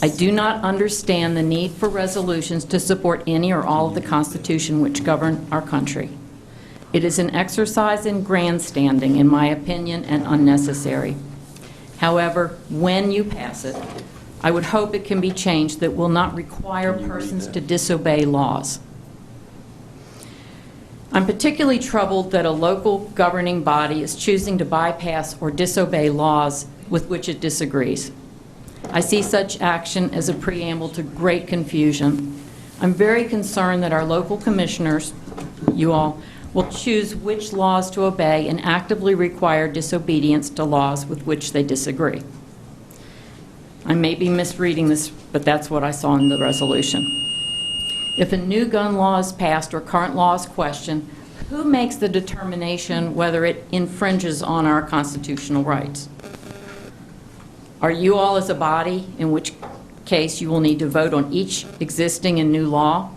I do not understand the need for resolutions to support any or all of the Constitution which govern our country. It is an exercise in grandstanding, in my opinion, and unnecessary. However, when you pass it, I would hope it can be changed that will not require persons to disobey laws. I'm particularly troubled that a local governing body is choosing to bypass or disobey laws with which it disagrees. I see such action as a preamble to great confusion. I'm very concerned that our local commissioners, you all, will choose which laws to obey and actively require disobedience to laws with which they disagree. I may be misreading this, but that's what I saw in the resolution. If a new gun law is passed or current law is questioned, who makes the determination whether it infringes on our constitutional rights? Are you all as a body, in which case you will need to vote on each existing and new law?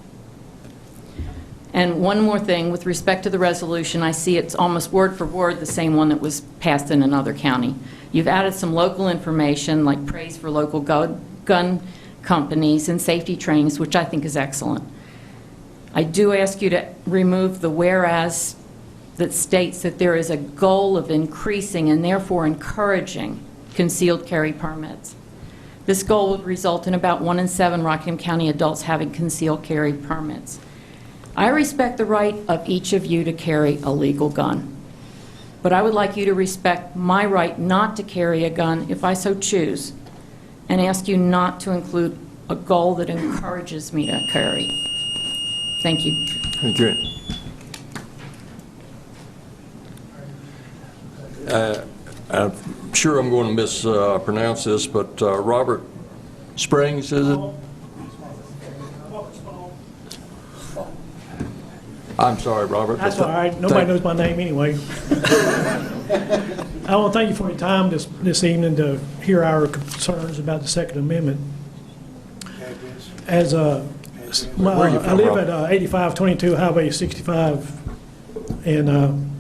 And one more thing, with respect to the resolution, I see it's almost word for word the same one that was passed in another county. You've added some local information like praise for local gun companies and safety trainings, which I think is excellent. I do ask you to remove the whereas that states that there is a goal of increasing and therefore encouraging concealed carry permits. This goal would result in about 1 in 7 Rockingham County adults having concealed carry permits. I respect the right of each of you to carry a legal gun, but I would like you to respect my right not to carry a gun if I so choose, and ask you not to include a goal that encourages me to carry. Thank you.
Thank you. I'm sure I'm going to mispronounce this, but Robert Springs, is it? I'm sorry, Robert.
That's all right. Nobody knows my name anyway. I want to thank you for your time this evening to hear our concerns about the Second Amendment. As I live at 8522 Highway 65, and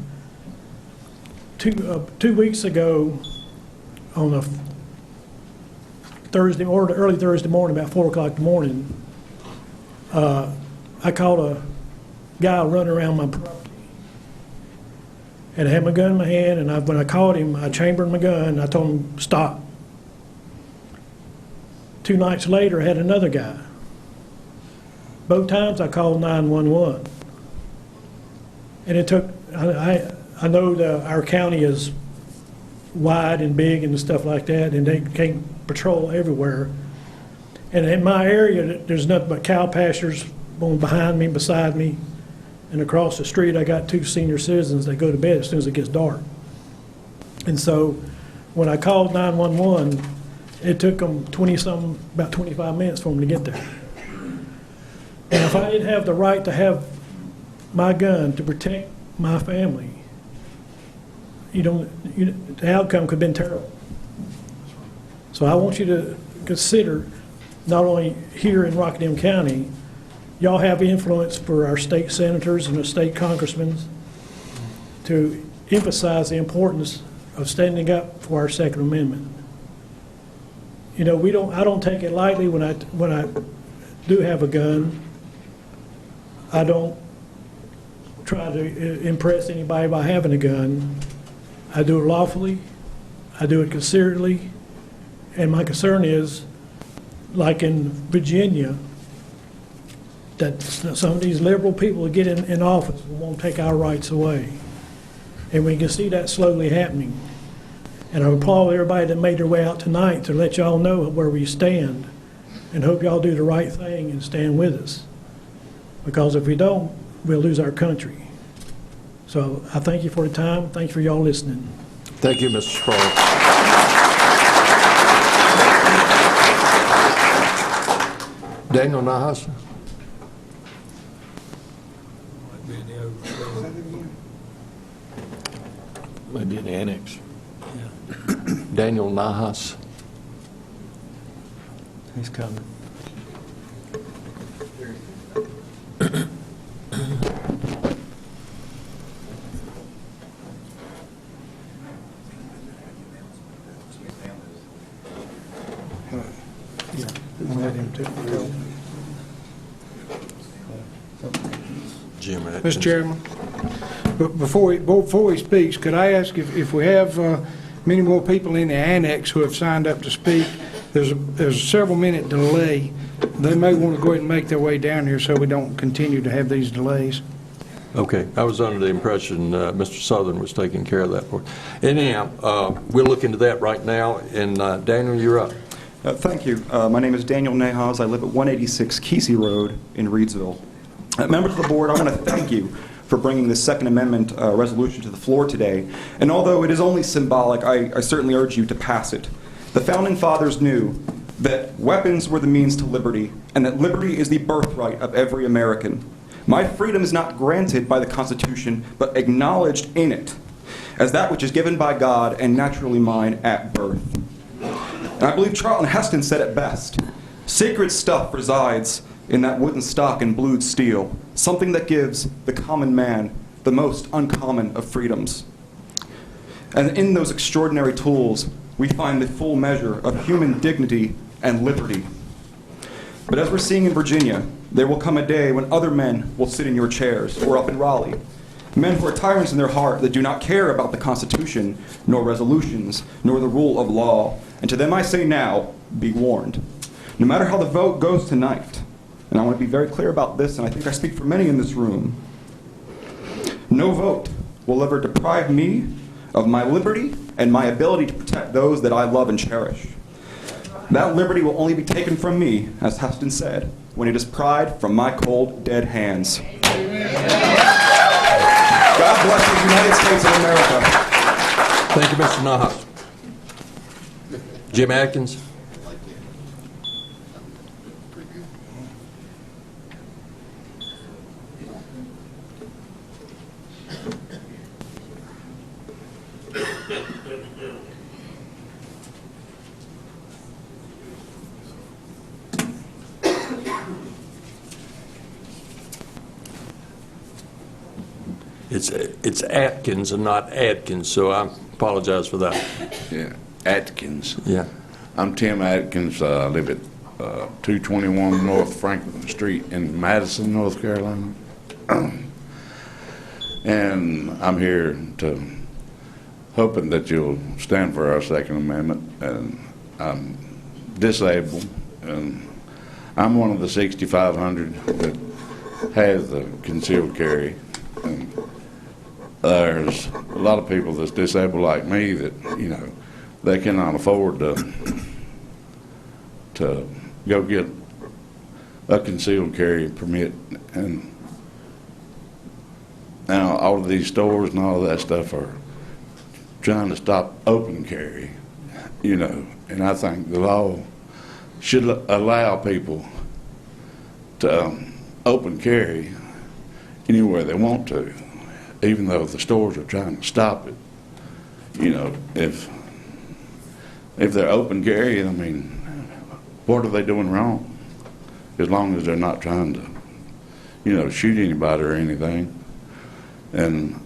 2 weeks ago, on a Thursday or early Thursday morning, about 4 o'clock in the morning, I called guy running around my property. And I had my gun in my hand, and when I caught him, I chambered my gun, and I told him, stop. 2 nights later, I had another guy. Both times I called 911. And it took, I know that our county is wide and big and stuff like that, and they can't patrol everywhere. And in my area, there's nothing but cow pastures going behind me, beside me, and across the street, I got 2 senior citizens that go to bed as soon as it gets dark. And so when I called 911, it took them about 25 minutes for them to get there. And if I didn't have the right to have my gun to protect my family, the outcome could have been terrible. So I want you to consider, not only here in Rockingham County, y'all have influence for our state senators and the state congressmen to emphasize the importance of standing up for our Second Amendment. I don't take it lightly when I do have a gun. I don't try to impress anybody by having a gun. I do it lawfully. I do it considerately. And my concern is, like in Virginia, that some of these liberal people that get in office won't take our rights away. And we can see that slowly happening. And I applaud everybody that made their way out tonight to let y'all know where we stand, and hope y'all do the right thing and stand with us. Because if we don't, we'll lose our country. So I thank you for the time. Thank you for y'all listening.
Thank you, Mr. Sparrow. Daniel Nahas.
Maybe an annex.
Daniel Nahas.
He's coming.
Jim Atkins.
Mr. Chairman, before he speaks, could I ask if we have many more people in the annex who have signed up to speak? There's a several-minute delay. They may want to go ahead and make their way down here so we don't continue to have these delays.
Okay, I was under the impression Mr. Southern was taking care of that for us. Anyhow, we'll look into that right now, and Daniel, you're up.
Thank you. My name is Daniel Nahas. I live at 186 Kesey Road in Reedsville. Members of the board, I want to thank you for bringing this Second Amendment resolution to the floor today. And although it is only symbolic, I certainly urge you to pass it. The Founding Fathers knew that weapons were the means to liberty, and that liberty is the birthright of every American. My freedom is not granted by the Constitution, but acknowledged in it as that which is given by God and naturally mine at birth. And I believe Charlton Heston said it best. Sacred stuff resides in that wooden stock and blued steel, something that gives the common man the most uncommon of freedoms. And in those extraordinary tools, we find the full measure of human dignity and liberty. But as we're seeing in Virginia, there will come a day when other men will sit in your chairs, or up in Raleigh. Men who are tyrants in their heart that do not care about the Constitution, nor resolutions, nor the rule of law. And to them I say now, be warned. No matter how the vote goes tonight, and I want to be very clear about this, and I think I speak for many in this room, no vote will ever deprive me of my liberty and my ability to protect those that I love and cherish. That liberty will only be taken from me, as Heston said, when it is pried from my cold, dead hands. God bless the United States of America.
Thank you, Mr. Nahas. Jim Atkins. It's Atkins and not Adkins, so I apologize for that.
Yeah, Atkins.
Yeah.
I'm Tim Atkins. I live at 221 North Franklin Street in Madison, North Carolina. And I'm here hoping that you'll stand for our Second Amendment. And I'm disabled, and I'm one of the 6,500 that has the concealed carry. And there's a lot of people that's disabled like me that, you know, they cannot afford to go get a concealed carry permit. And now all of these stores and all of that stuff are trying to stop open carry, you know, and I think the law should allow people to open carry anywhere they want to, even though the stores are trying to stop it. You know, if they're open carry, I mean, what are they doing wrong? As long as they're not trying to, you know, shoot anybody or anything. And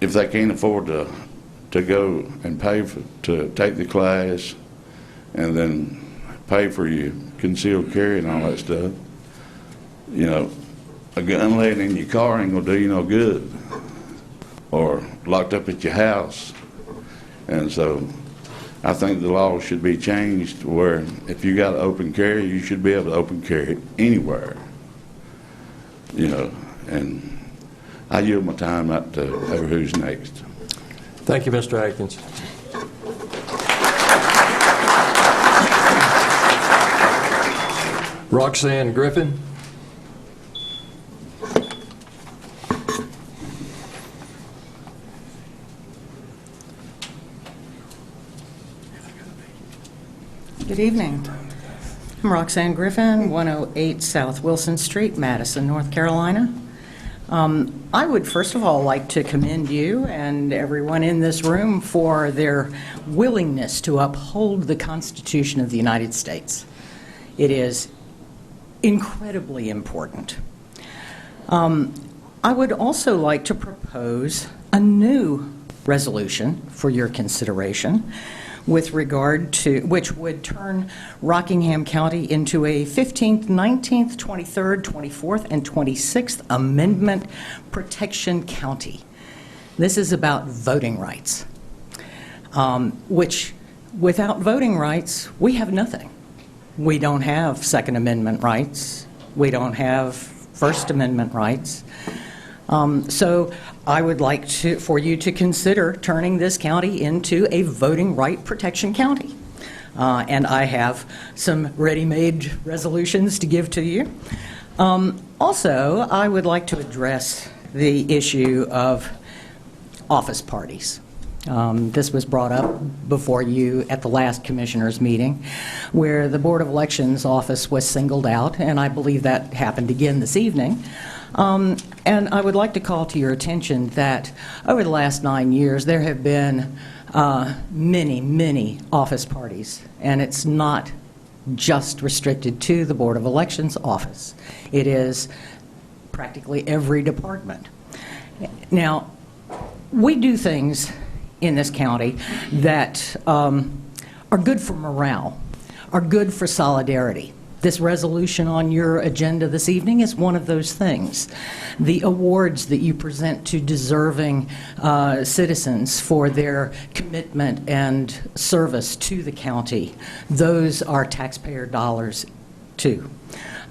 if they can't afford to go and pay to take the class and then pay for your concealed carry and all that stuff, you know, a gun laying in your car ain't gonna do you no good, or locked up at your house. And so I think the law should be changed where if you got open carry, you should be able to open carry anywhere, you know. And I yield my time up to who's next.
Thank you, Mr. Atkins. Roxanne Griffin.
Good evening. I'm Roxanne Griffin, 108 South Wilson Street, Madison, North Carolina. I would first of all like to commend you and everyone in this room for their willingness to uphold the Constitution of the United States. It is incredibly important. I would also like to propose a new resolution for your consideration with regard to, which would turn Rockingham County into a 15th, 19th, 23rd, 24th, and 26th Amendment Protection County. This is about voting rights, which without voting rights, we have nothing. We don't have Second Amendment rights. We don't have First Amendment rights. So I would like for you to consider turning this county into a voting right protection county. And I have some ready-made resolutions to give to you. Also, I would like to address the issue of office parties. This was brought up before you at the last commissioners meeting, where the Board of Elections office was singled out, and I believe that happened again this evening. And I would like to call to your attention that over the last 9 years, there have been many, many office parties, and it's not just restricted to the Board of Elections office. It is practically every department. Now, we do things in this county that are good for morale, are good for solidarity. This resolution on your agenda this evening is one of those things. The awards that you present to deserving citizens for their commitment and service to the county, those are taxpayer dollars too.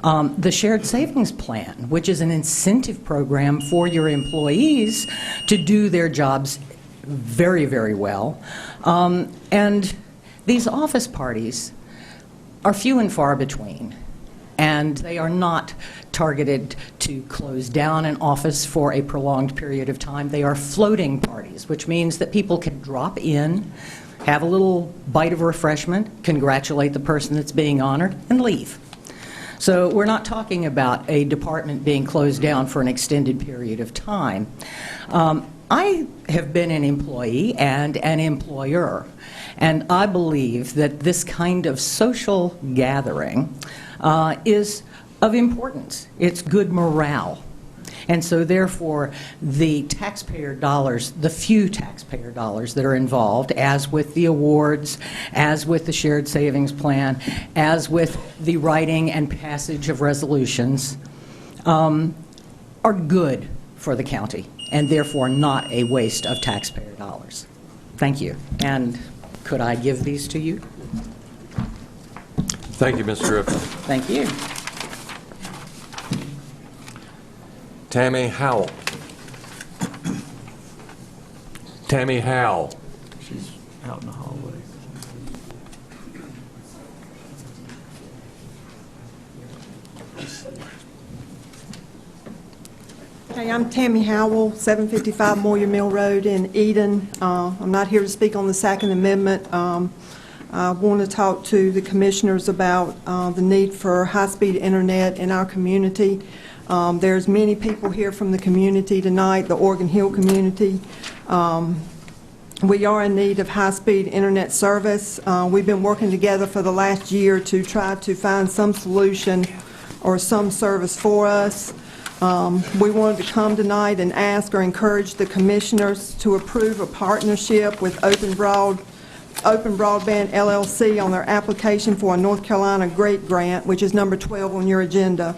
The Shared Savings Plan, which is an incentive program for your employees to do their jobs very, very well. And these office parties are few and far between, and they are not targeted to close down an office for a prolonged period of time. They are floating parties, which means that people can drop in, have a little bite of refreshment, congratulate the person that's being honored, and leave. So we're not talking about a department being closed down for an extended period of time. I have been an employee and an employer, and I believe that this kind of social gathering is of importance. It's good morale. And so therefore, the taxpayer dollars, the few taxpayer dollars that are involved, as with the awards, as with the shared savings plan, as with the writing and passage of resolutions, are good for the county, and therefore not a waste of taxpayer dollars. Thank you. And could I give these to you?
Thank you, Ms. Griffin.
Thank you.
Tammy Howell. Tammy Howell.
She's out in the hallway.
Hey, I'm Tammy Howell, 755 Moyer Mill Road in Eden. I'm not here to speak on the Second Amendment. I want to talk to the commissioners about the need for high-speed internet in our community. There's many people here from the community tonight, the Oregon Hill community. We are in need of high-speed internet service. We've been working together for the last year to try to find some solution or some service for us. We wanted to come tonight and ask or encourage the commissioners to approve a partnership with Open Broadband LLC on their application for a North Carolina GREAT grant, which is number 12 on your agenda.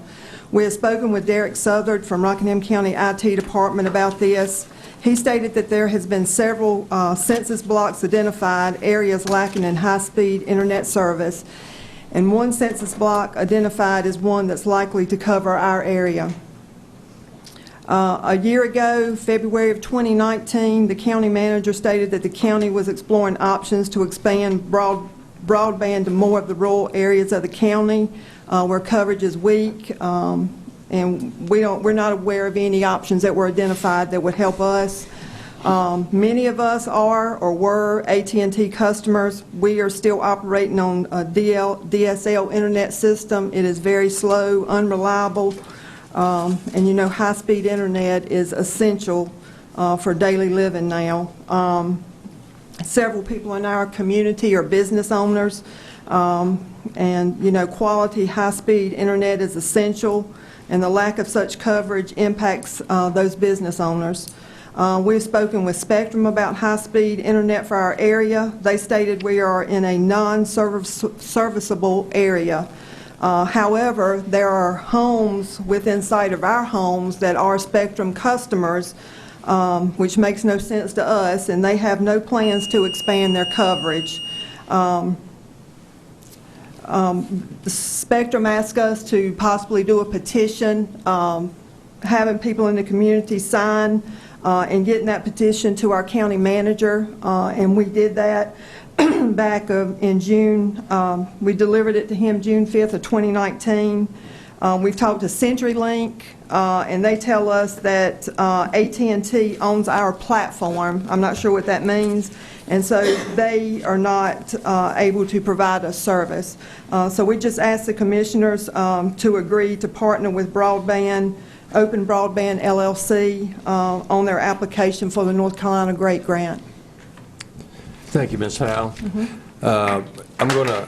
We have spoken with Derek Southard from Rockingham County IT Department about this. He stated that there has been several census blocks identified, areas lacking in high-speed internet service, and one census block identified as one that's likely to cover our area. A year ago, February of 2019, the county manager stated that the county was exploring options to expand broadband to more of the rural areas of the county where coverage is weak, and we're not aware of any options that were identified that would help us. Many of us are or were AT&T customers. We are still operating on a DSL internet system. It is very slow, unreliable. And you know, high-speed internet is essential for daily living now. Several people in our community are business owners, and you know, quality high-speed internet is essential, and the lack of such coverage impacts those business owners. We've spoken with Spectrum about high-speed internet for our area. They stated we are in a non-serviceable area. However, there are homes within sight of our homes that are Spectrum customers, which makes no sense to us, and they have no plans to expand their coverage. Spectrum asked us to possibly do a petition, having people in the community sign and getting that petition to our county manager, and we did that. Back in June. We delivered it to him June 5th of 2019. We've talked to CenturyLink, and they tell us that AT&T owns our platform. I'm not sure what that means, and so they are not able to provide us service. So we just asked the commissioners to agree to partner with Open Broadband LLC on their application for the North Carolina GREAT grant.
Thank you, Ms. Howell. I'm going to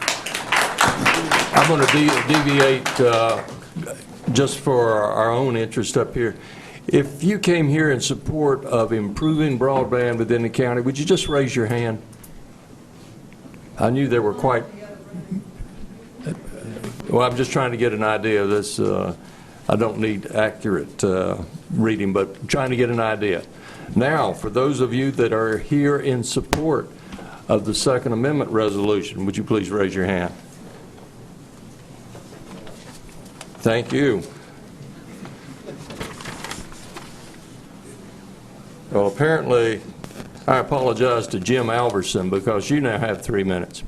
deviate just for our own interest up here. If you came here in support of improving broadband within the county, would you just raise your hand? I knew there were quite... Well, I'm just trying to get an idea of this. I don't need accurate reading, but trying to get an idea. Now, for those of you that are here in support of the Second Amendment resolution, would you please raise your hand? Thank you. Well, apparently, I apologize to Jim Alverson because you now have 3 minutes.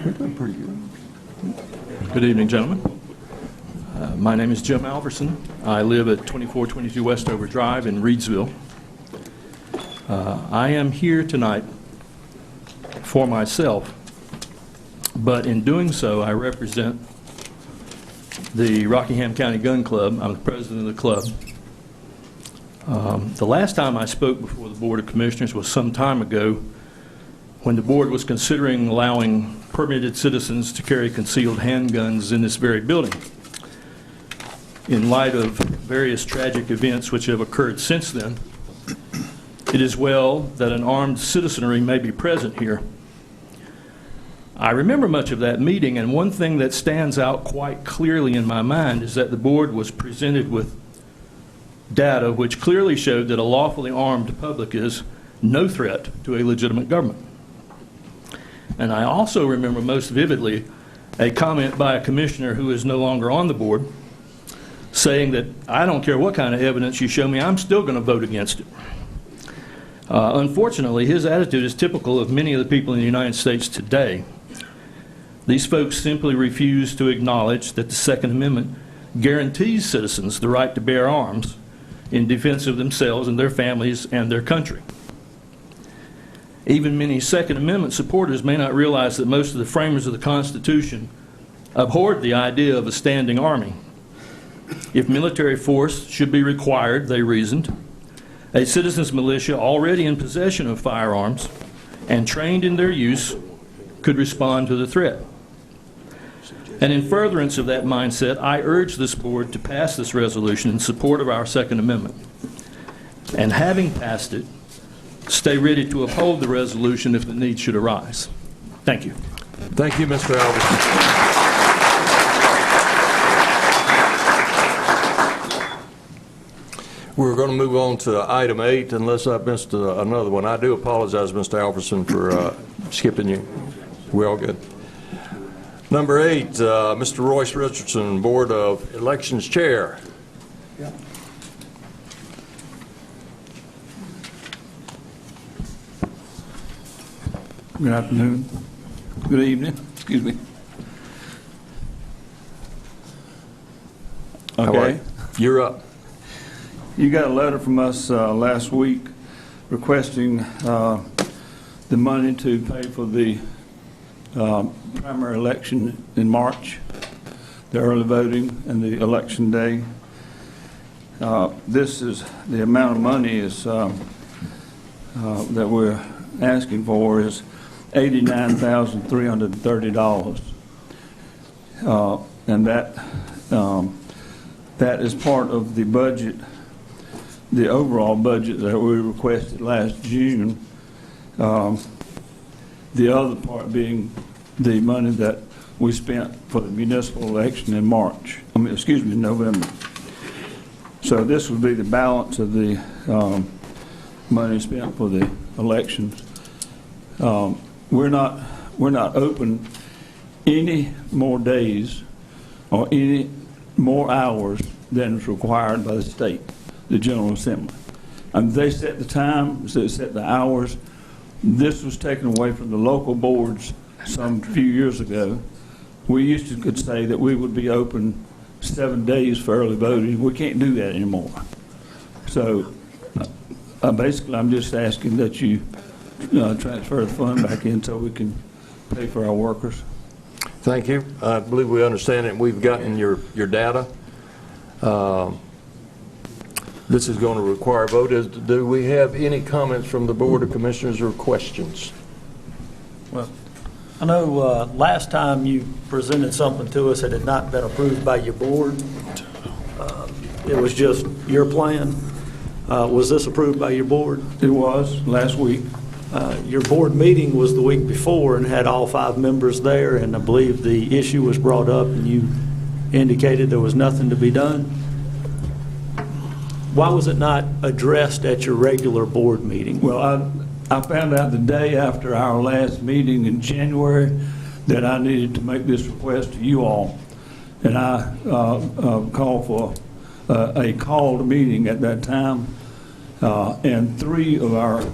We're doing pretty good. Good evening, gentlemen. My name is Jim Alverson. I live at 2422 Westover Drive in Reedsville. I am here tonight for myself, but in doing so, I represent the Rockingham County Gun Club. I'm the president of the club. The last time I spoke before the Board of Commissioners was some time ago when the board was considering allowing permitted citizens to carry concealed handguns in this very building. In light of various tragic events which have occurred since then, it is well that an armed citizenry may be present here I remember much of that meeting, and one thing that stands out quite clearly in my mind is that the board was presented with data which clearly showed that a lawfully armed public is no threat to a legitimate government. And I also remember most vividly a comment by a commissioner who is no longer on the board saying that, I don't care what kind of evidence you show me, I'm still going to vote against it. Unfortunately, his attitude is typical of many of the people in the United States today. These folks simply refuse to acknowledge that the Second Amendment guarantees citizens the right to bear arms in defense of themselves and their families and their country. Even many Second Amendment supporters may not realize that most of the framers of the Constitution abhorred the idea of a standing army. If military force should be required, they reasoned, a citizens' militia already in possession of firearms and trained in their use could respond to the threat. And in furtherance of that mindset, I urge this board to pass this resolution in support of our Second Amendment. And having passed it, stay ready to uphold the resolution if the need should arise. Thank you.
Thank you, Mr. Alderson. We're going to move on to item 8, unless I missed another one. I do apologize, Mr. Alverson, for skipping you. We're all good. Number 8, Mr. Royce Richardson, Board of Elections Chair.
Good afternoon. Good evening. Excuse me. Okay.
You're up.
You got a letter from us last week requesting the money to pay for the primary election in March, the early voting and the election day. This is the amount of money is that we're asking for is $89,330, and that is part of the budget, the overall budget that we requested last June. The other part being the money that we spent for the municipal election in November. So this would be the balance of the money spent for the elections. We're not open any more days or any more hours than is required by the state, the General Assembly. They set the time, they set the hours. This was taken away from the local boards some few years ago. We used to could say that we would be open 7 days for early voting. We can't do that anymore. So basically, I'm just asking that you transfer the fund back in so we can pay for our workers.
Thank you. I believe we understand it. We've gotten your data. This is going to require a vote. Do we have any comments from the Board of Commissioners or questions?
Well, I know last time you presented something to us that had not been approved by your board. It was just your plan. Was this approved by your board?
It was last week.
Your board meeting was the week before and had all 5 members there, and I believe the issue was brought up and you indicated there was nothing to be done. Why was it not addressed at your regular board meeting?
Well, I found out the day after our last meeting in January that I needed to make this request to you all, and I called for a called meeting at that time, and 3 of our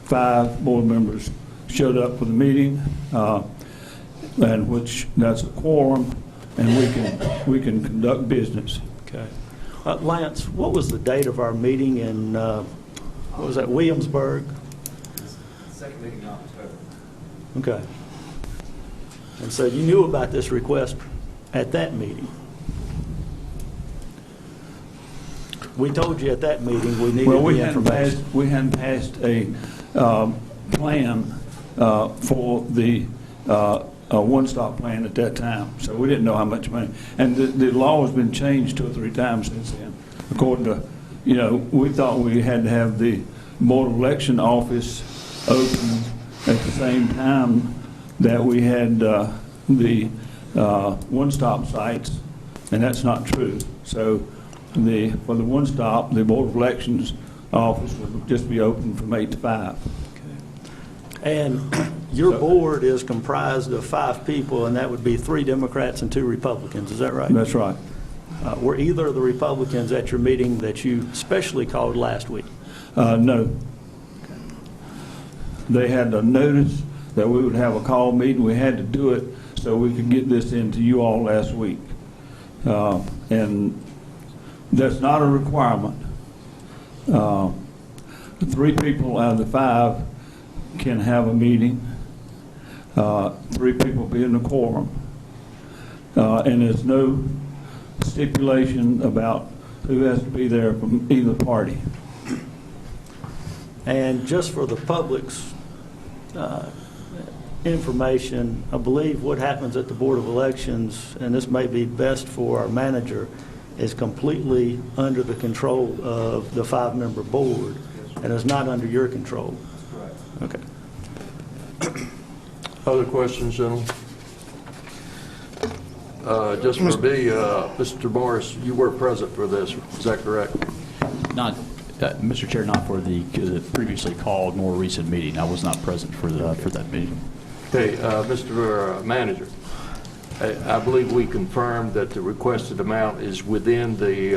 5 board members showed up for the meeting, and which that's a quorum, and we can conduct business.
Okay. Lance, what was the date of our meeting in, what was that, Williamsburg?
Second meeting in October.
Okay. And so you knew about this request at that meeting? We told you at that meeting we needed the information.
We hadn't passed a plan for the one-stop plan at that time, so we didn't know how much money. And the law has been changed 2 or 3 times since then. According to, we thought we had to have the Board of Election office open at the same time that we had the one-stop sites, and that's not true. So for the one-stop, the Board of Elections office would just be open from 8 to 5.
And your board is comprised of 5 people, and that would be 3 Democrats and 2 Republicans, is that right?
That's right.
Were either of the Republicans at your meeting that you specially called last week?
No. They had a notice that we would have a call meeting. We had to do it so we could get this into you all last week. And that's not a requirement. 3 people out of the 5 can have a meeting. 3 people being a quorum. And there's no stipulation about who has to be there from either party.
And just for the public's information, I believe what happens at the Board of Elections, and this may be best for our manager, is completely under the control of the 5-member board and is not under your control. Okay.
Other questions, gentlemen? Just for me, Mr. Morris, you were present for this, is that correct?
Not, Mr. Chair, not for the previously called, more recent meeting. I was not present for that meeting.
Okay, Mr. Manager, I believe we confirmed that the requested amount is within the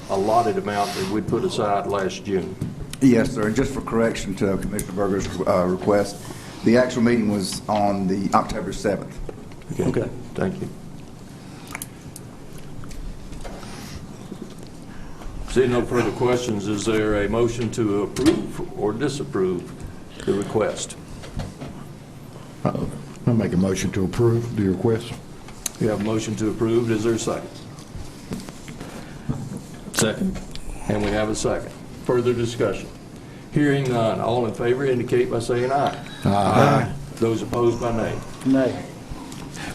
allotted amount that we put aside last June.
Yes, sir. And just for correction to Commissioner Berger's request, the actual meeting was on the October 7th.
Okay. Thank you. Seeing no further questions, is there a motion to approve or disapprove the request?
I'll make a motion to approve the request.
We have a motion to approve. Is there a second?
Second.
And we have a second. Further discussion? Hearing none. All in favor indicate by saying aye.
Aye.
Those opposed by nay.
Nay.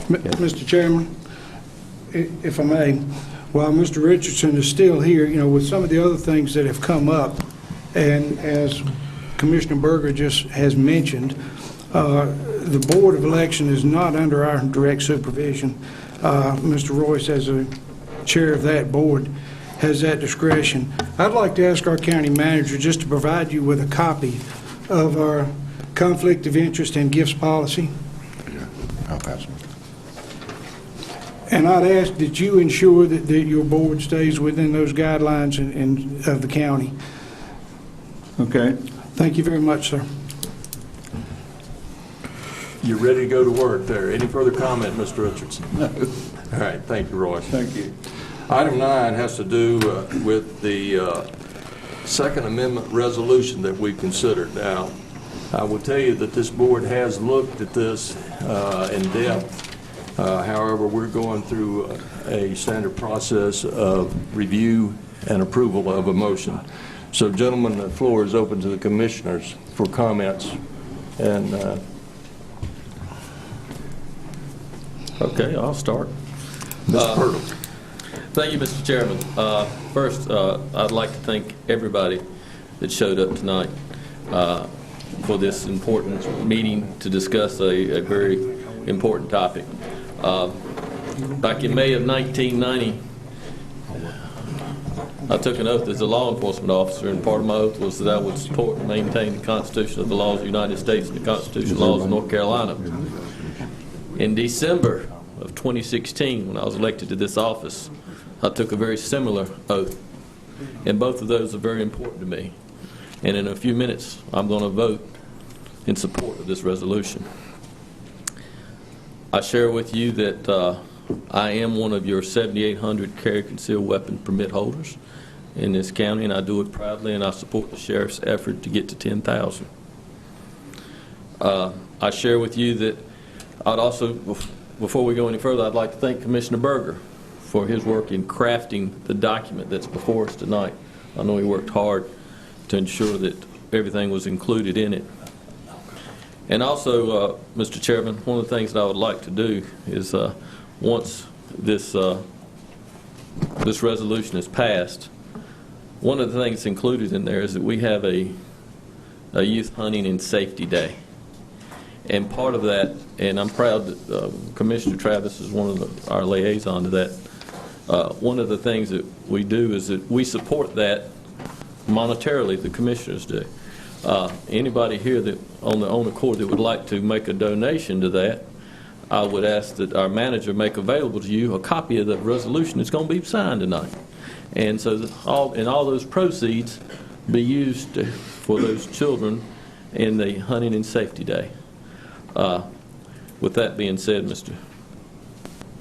Mr. Chairman, if I may, while Mr. Richardson is still here, you know, with some of the other things that have come up, and as Commissioner Berger just has mentioned, the Board of Election is not under our direct supervision. Mr. Royce, as a chair of that board, has that discretion. I'd like to ask our county manager just to provide you with a copy of our conflict of interest and gifts policy.
Yeah, I'll pass them.
And I'd ask that you ensure that your board stays within those guidelines of the county.
Okay.
Thank you very much, sir.
You're ready to go to work there. Any further comment, Mr. Richardson? No. All right. Thank you, Royce.
Thank you.
Item 9 has to do with the Second Amendment resolution that we considered. Now, I will tell you that this board has looked at this in depth. However, we're going through a standard process of review and approval of a motion. So, gentlemen, the floor is open to the commissioners for comments. And
okay, I'll start.
Mr. Purtle.
Thank you, Mr. Chairman. First, I'd like to thank everybody that showed up tonight for this important meeting to discuss a very important topic. Back in May of 1990, I took an oath as a law enforcement officer, and part of my oath was that I would support and maintain the Constitution of the laws of the United States and the Constitution laws of North Carolina. In December of 2016, when I was elected to this office, I took a very similar oath, and both of those are very important to me. And in a few minutes, I'm going to vote in support of this resolution. I share with you that I am one of your 7,800 carry concealed weapon permit holders in this county, and I do it proudly, and I support the sheriff's effort to get to 10,000. I share with you that I'd also, before we go any further, I'd like to thank Commissioner Berger for his work in crafting the document that's before us tonight. I know he worked hard to ensure that everything was included in it. And also, Mr. Chairman, one of the things that I would like to do is once this resolution is passed, one of the things included in there is that we have a youth hunting and safety day. And part of that, and I'm proud that Commissioner Travis is one of our liaison to that, one of the things that we do is that we support that monetarily, the commissioners do. Anybody here that on their own accord that would like to make a donation to that, I would ask that our manager make available to you a copy of the resolution that's going to be signed tonight. And so all those proceeds be used for those children in the Hunting and Safety Day. With that being said, Mr.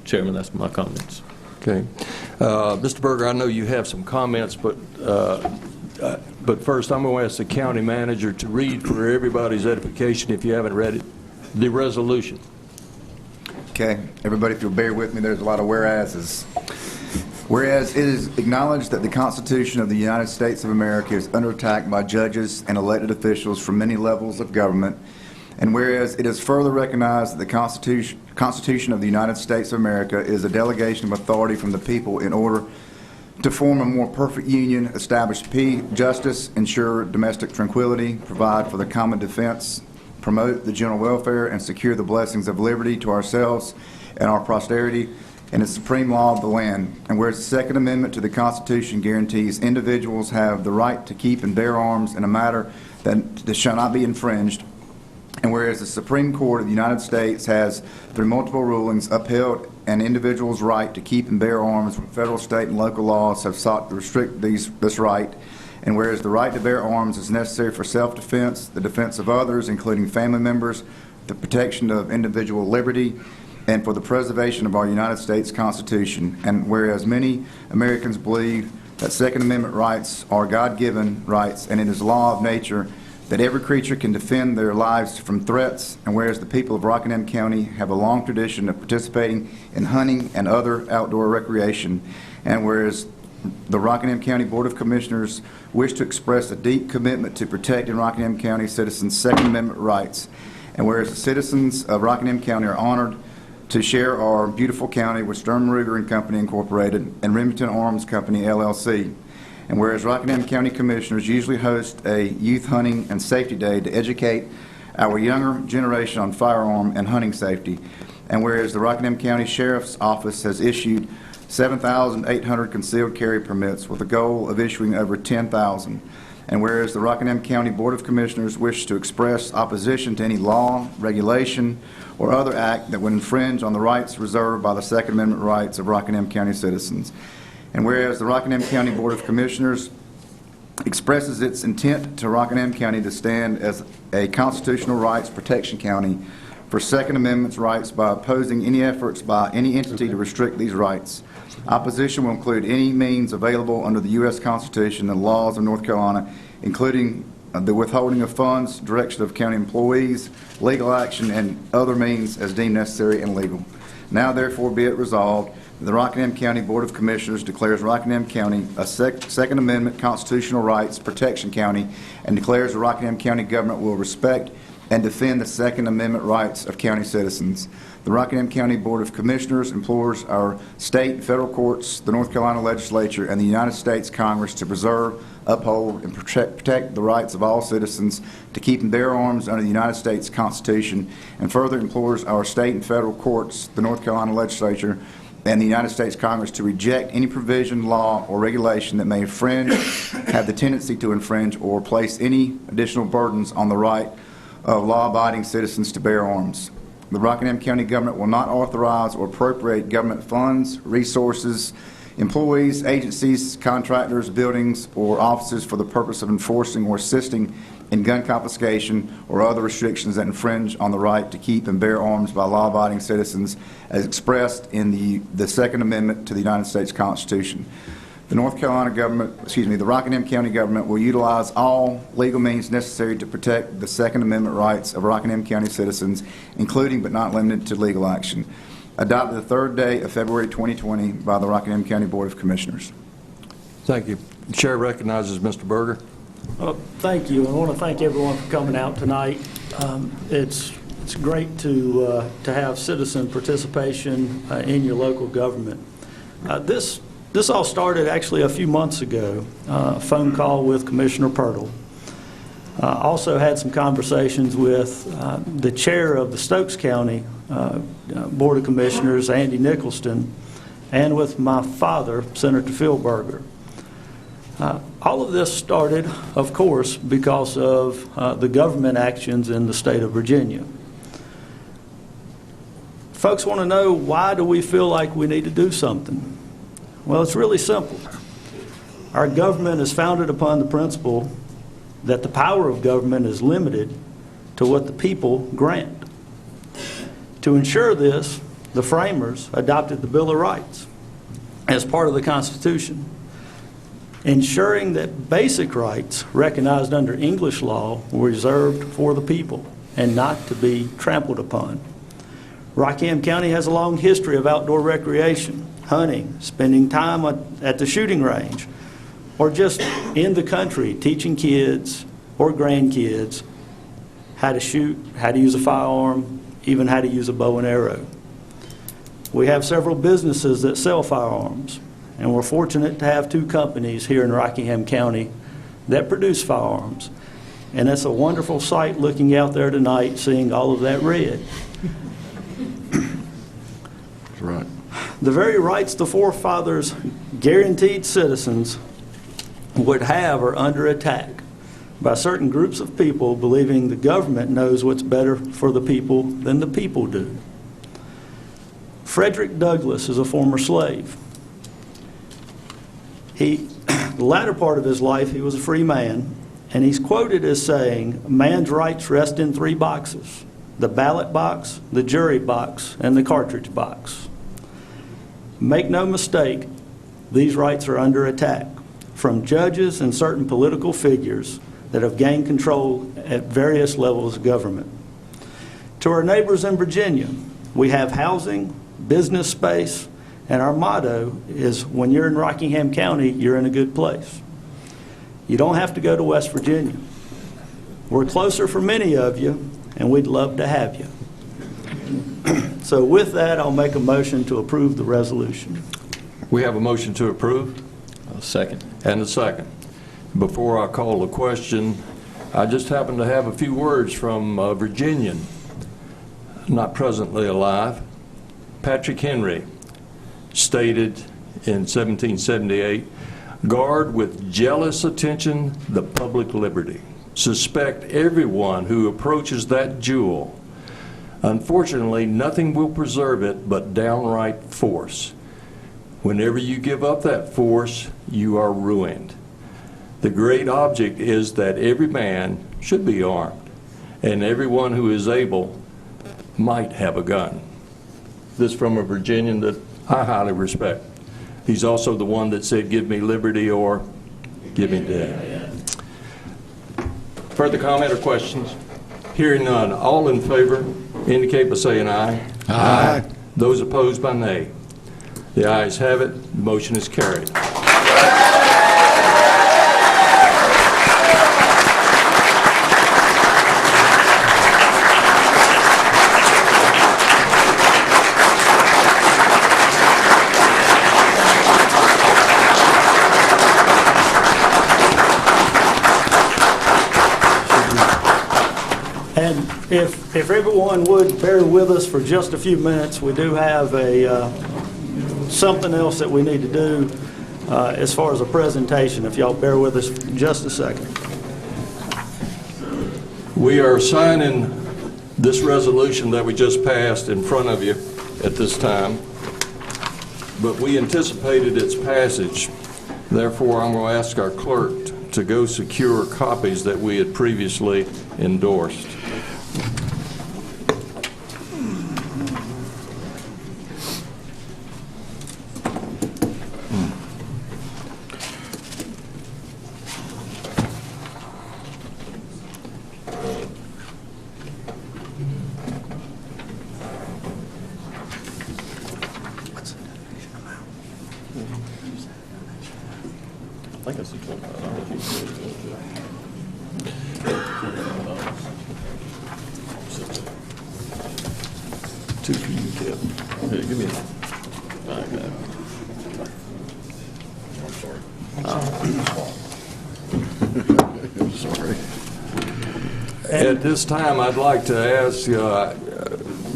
Chairman, that's my comments.
Okay. Mr. Berger, I know you have some comments, but first I'm going to ask the county manager to read for everybody's edification, if you haven't read it, the resolution.
Okay, everybody, if you'll bear with me, there's a lot of whereases. Whereas it is acknowledged that the Constitution of the United States of America is under attack by judges and elected officials from many levels of government, and whereas it is further recognized that the Constitution of the United States of America is a delegation of authority from the people in order to form a more perfect union, establish peace, justice, ensure domestic tranquility, provide for the common defense, promote the general welfare, and secure the blessings of liberty to ourselves and our posterity, and the supreme law of the land. And whereas the Second Amendment to the Constitution guarantees individuals have the right to keep and bear arms in a matter that shall not be infringed, and whereas the Supreme Court of the United States has, through multiple rulings, upheld an individual's right to keep and bear arms when federal, state, and local laws have sought to restrict this right, and whereas the right to bear arms is necessary for self-defense, the defense of others, including family members, the protection of individual liberty, and for the preservation of our United States Constitution, and whereas many Americans believe that Second Amendment rights are God-given rights, and it is law of nature that every creature can defend their lives from threats, and whereas the people of Rockingham County have a long tradition of participating in hunting and other outdoor recreation, and whereas the Rockingham County Board of Commissioners wish to express a deep commitment to protecting Rockingham County citizens' Second Amendment rights, and whereas the citizens of Rockingham County are honored to share our beautiful county with Sturm Ruger and Company Incorporated and Remington Arms Company LLC, and whereas Rockingham County Commissioners usually host a youth hunting and safety day to educate our younger generation on firearm and hunting safety, and whereas the Rockingham County Sheriff's Office has issued 7,800 concealed carry permits with a goal of issuing over 10,000. And whereas the Rockingham County Board of Commissioners wish to express opposition to any law, regulation, or other act that would infringe on the rights reserved by the Second Amendment rights of Rockingham County citizens. And whereas the Rockingham County Board of Commissioners expresses its intent to Rockingham County to stand as a constitutional rights protection county for Second Amendment rights by opposing any efforts by any entity to restrict these rights. Opposition will include any means available under the U.S. Constitution and laws of North Carolina, including the withholding of funds, direction of county employees, legal action, and other means as deemed necessary and legal. Now, therefore, be it resolved, the Rockingham County Board of Commissioners declares Rockingham County a Second Amendment constitutional rights protection county and declares the Rockingham County government will respect and defend the Second Amendment rights of county citizens. The Rockingham County Board of Commissioners implores our state and federal courts, the North Carolina legislature, and the United States Congress to preserve, uphold, and protect the rights of all citizens to keep and bear arms under the United States Constitution, and further implores our state and federal courts, the North Carolina legislature, and the United States Congress to reject any provision, law, or regulation that may infringe, have the tendency to infringe, or place any additional burdens on the right of law-abiding citizens to bear arms. The Rockingham County government will not authorize or appropriate government funds, resources, employees, agencies, contractors, buildings, or offices for the purpose of enforcing or assisting in gun confiscation or other restrictions that infringe on the right to keep and bear arms by law-abiding citizens as expressed in the Second Amendment to the United States Constitution. The North Carolina government, the Rockingham County government will utilize all legal means necessary to protect the Second Amendment rights of Rockingham County citizens, including but not limited to legal action. Adopted the third day of February 2020 by the Rockingham County Board of Commissioners.
Thank you. The chair recognizes Mr. Berger.
Thank you. I want to thank everyone for coming out tonight. It's great to have citizen participation in your local government. This all started actually a few months ago, a phone call with Commissioner Pirtle. Also had some conversations with the chair of the Stokes County Board of Commissioners, Andy Nicholson, and with my father, Senator Philberger. All of this started, of course, because of the government actions in the state of Virginia. Folks want to know, why do we feel like we need to do something? Well, it's really simple. Our government is founded upon the principle that the power of government is limited to what the people grant. To ensure this, the framers adopted the Bill of Rights as part of the Constitution, ensuring that basic rights recognized under English law were reserved for the people and not to be trampled upon. Rockingham County has a long history of outdoor recreation, hunting, spending time at the shooting range, or just in the country teaching kids or grandkids how to shoot, how to use a firearm, even how to use a bow and arrow. We have several businesses that sell firearms, and we're fortunate to have 2 companies here in Rockingham County that produce firearms. And it's a wonderful sight looking out there tonight, seeing all of that red.
That's right.
The very rights the forefathers guaranteed citizens would have are under attack by certain groups of people believing the government knows what's better for the people than the people do. Frederick Douglass is a former slave. The latter part of his life, he was a free man, and he's quoted as saying, "Man's rights rest in 3 boxes: the ballot box, the jury box, and the cartridge box." Make no mistake, these rights are under attack from judges and certain political figures that have gained control at various levels of government. To our neighbors in Virginia, we have housing, business space, and our motto is, when you're in Rockingham County, you're in a good place. You don't have to go to West Virginia. We're closer for many of you, and we'd love to have you. So with that, I'll make a motion to approve the resolution.
We have a motion to approve.
A second.
And a second. Before I call the question, I just happen to have a few words from a Virginian, not presently alive. Patrick Henry stated in 1778, "Guard with jealous attention the public liberty. Suspect everyone who approaches that jewel. Unfortunately, nothing will preserve it but downright force. Whenever you give up that force, you are ruined. The great object is that every man should be armed, and everyone who is able might have a gun." This from a Virginian that I highly respect. He's also the one that said, "Give me liberty or give me death." Further comment or questions? Hearing none, all in favor indicate by saying aye.
Aye.
Those opposed by nay. The ayes have it. The motion is carried.
And if everyone would bear with us for just a few minutes, we do have something else that we need to do as far as a presentation. If y'all bear with us just a second.
We are signing this resolution that we just passed in front of you at this time, but we anticipated its passage. Therefore, I'm going to ask our clerk to go secure copies that we had previously endorsed.
I think it's a 25.
Two for you, Tim.
Here, give me that. I got it. I'm sorry.
Sorry.
At this time, I'd like to ask,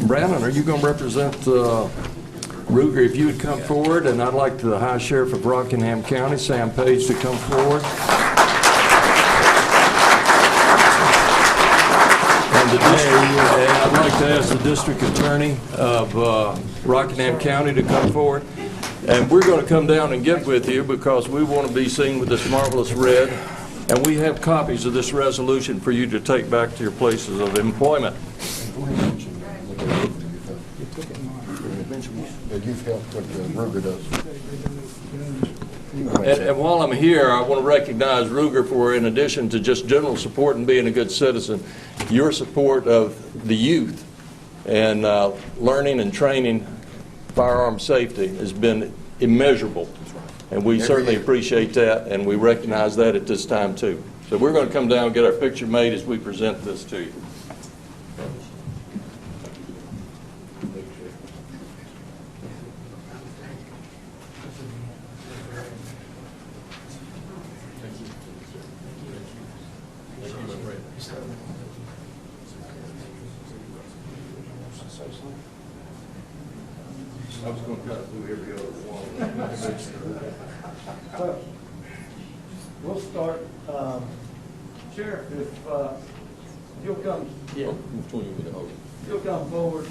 Brandon, are you going to represent Ruger? If you would come forward, and I'd like the High Sheriff of Rockingham County, Sam Page, to come forward. And I'd like to ask the District Attorney of Rockingham County to come forward. And we're going to come down and get with you because we want to be seen with this marvelous red. And we have copies of this resolution for you to take back to your places of employment.
You've helped what Ruger does.
And while I'm here, I want to recognize Ruger for, in addition to just general support and being a good citizen, your support of the youth and learning and training firearm safety has been immeasurable. And we certainly appreciate that, and we recognize that at this time, too. So we're going to come down and get our picture made as we present this to you. I was going to cut through every other one.
We'll start, Sheriff, if you'll come, you'll come forward.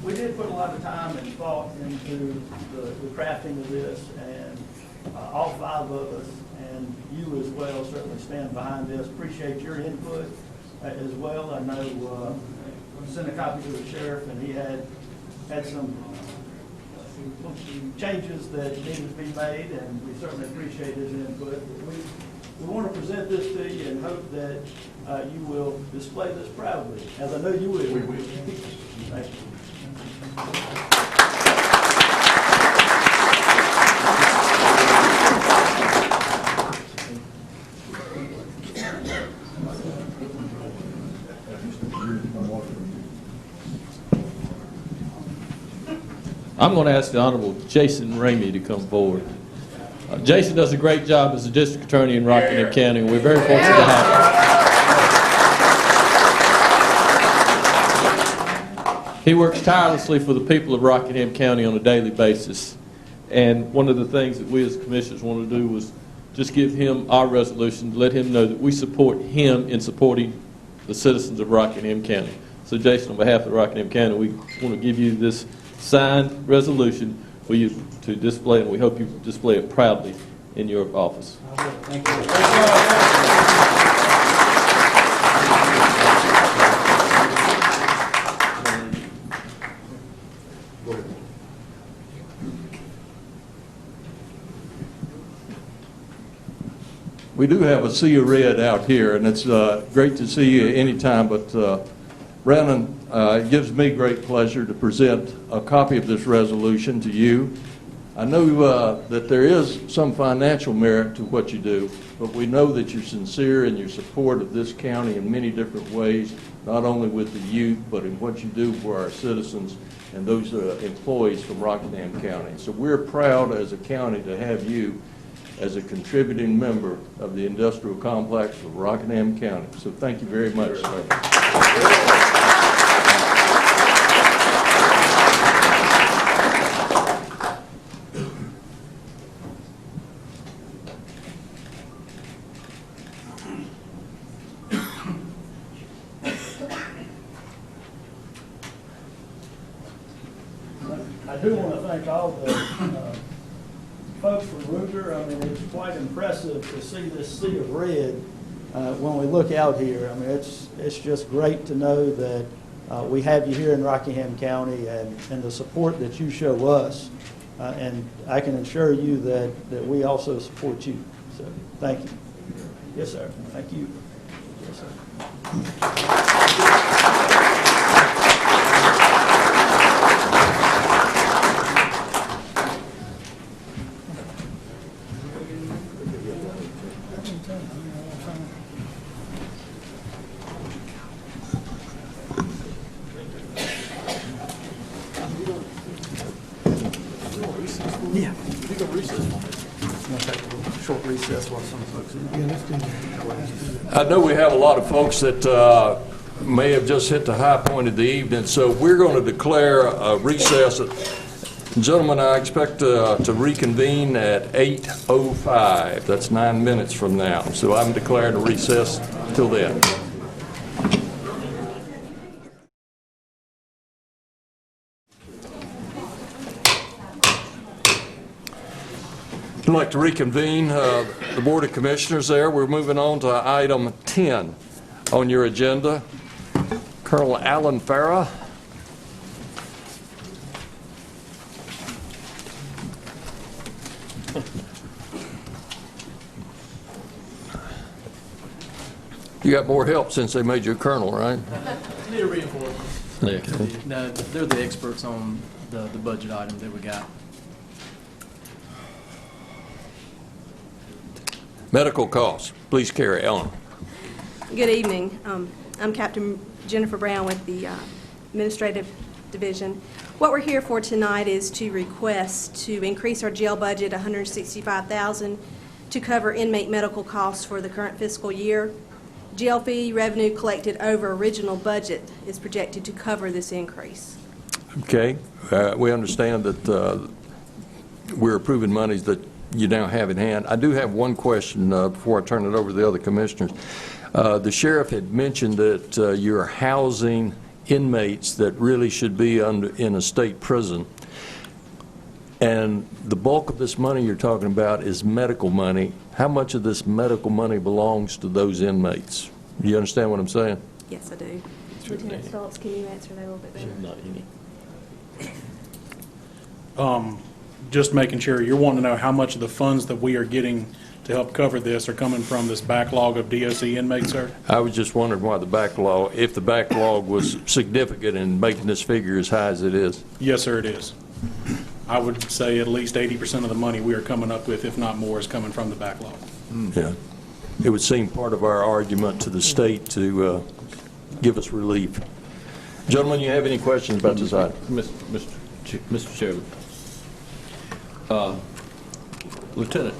We did put a lot of time and thought into the crafting of this, and all five of us, and you as well, certainly stand behind this. Appreciate your input as well. I know sent a copy to the sheriff, and he had some changes that needed to be made, and we certainly appreciate his input. We want to present this to you and hope that you will display this proudly, as I know you will. We will. Thank you.
I'm going to ask the Honorable Jason Ramey to come forward. Jason does a great job as a district attorney in Rockingham County, and we're very fortunate to have him. He works tirelessly for the people of Rockingham County on a daily basis, and one of the things that we as commissioners want to do was just give him our resolution to let him know that we support him in supporting the citizens of Rockingham County. So Jason, on behalf of Rockingham County, we want to give you this signed resolution for you to display, and we hope you display it proudly in your office.
Thank you.
We do have a sea of red out here, and it's great to see you anytime, but Brandon, it gives me great pleasure to present a copy of this resolution to you. I know that there is some financial merit to what you do, but we know that you're sincere in your support of this county in many different ways, not only with the youth, but in what you do for our citizens and those employees from Rockingham County. So we're proud as a county to have you as a contributing member of the industrial complex of Rockingham County. So thank you very much, sir.
I do want to thank all the folks from Ruger. I mean, it's quite impressive to see this sea of red when we look out here. I mean, it's just great to know that we have you here in Rockingham County and the support that you show us. And I can assure you that we also support you. So, thank you. Yes, sir. Thank you. Yes, sir.
Yeah.
You can recess.
short recess while some folks.
I know we have a lot of folks that may have just hit the high point of the evening, so we're going to declare a recess. Gentlemen, I expect to reconvene at 8:05. That's 9 minutes from now. So I'm declaring a recess till then. I'd like to reconvene the Board of Commissioners there. We're moving on to item 10 on your agenda. Colonel Alan Farah. You got more help since they made you a colonel, right?
Need a reinforcement.
Yeah.
No, they're the experts on the budget items that we got.
Medical costs. Please carry on.
Good evening. I'm Captain Jennifer Brown with the Administrative Division. What we're here for tonight is to request to increase our jail budget $165,000 to cover inmate medical costs for the current fiscal year. Jail fee revenue collected over original budget is projected to cover this increase.
Okay. We understand that we're approving monies that you now have in hand. I do have one question before I turn it over to the other commissioners. The sheriff had mentioned that you're housing inmates that really should be in a state prison. And the bulk of this money you're talking about is medical money. How much of this medical money belongs to those inmates? Do you understand what I'm saying?
Yes, I do. Lieutenant Stoltz, can you answer that a little bit better?
Not any.
Just making sure, you're wanting to know how much of the funds that we are getting to help cover this are coming from this backlog of DOC inmates, sir?
I was just wondering why the backlog, if the backlog was significant in making this figure as high as it is.
Yes, sir, it is. I would say at least 80% of the money we are coming up with, if not more, is coming from the backlog.
Yeah. It would seem part of our argument to the state to give us relief. Gentlemen, you have any questions about this item?
Mr. Chairman. Lieutenant,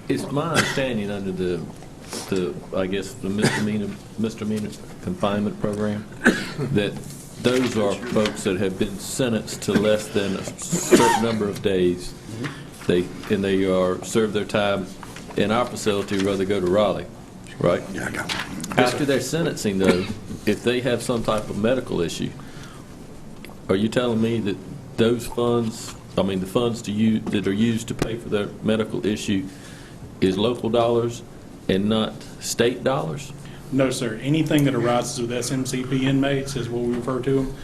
it's my understanding under the I guess the misdemeanor confinement program that those are folks that have been sentenced to less than a certain number of days. They are served their time in our facility rather than go to Raleigh, right? Yeah, I got it. After their sentencing, though, if they have some type of medical issue, are you telling me that those funds, I mean the funds that are used to pay for their medical issue is local dollars and not state dollars?
No, sir. Anything that arises with SMCP inmates is what we refer to them.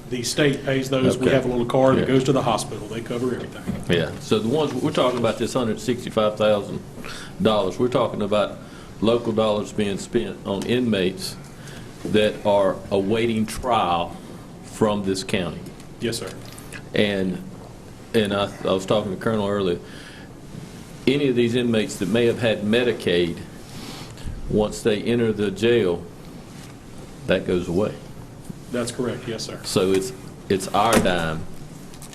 The state pays those.
Okay.
We have a little card that
Yeah.
goes to the hospital. They cover everything.
Yeah. So the ones we're talking about, this $165,000, we're talking about local dollars being spent on inmates that are awaiting trial from this county.
Yes, sir.
And I was talking to Colonel earlier. Any of these inmates that may have had Medicaid, once they enter the jail, that goes away.
That's correct. Yes, sir.
So it's our dime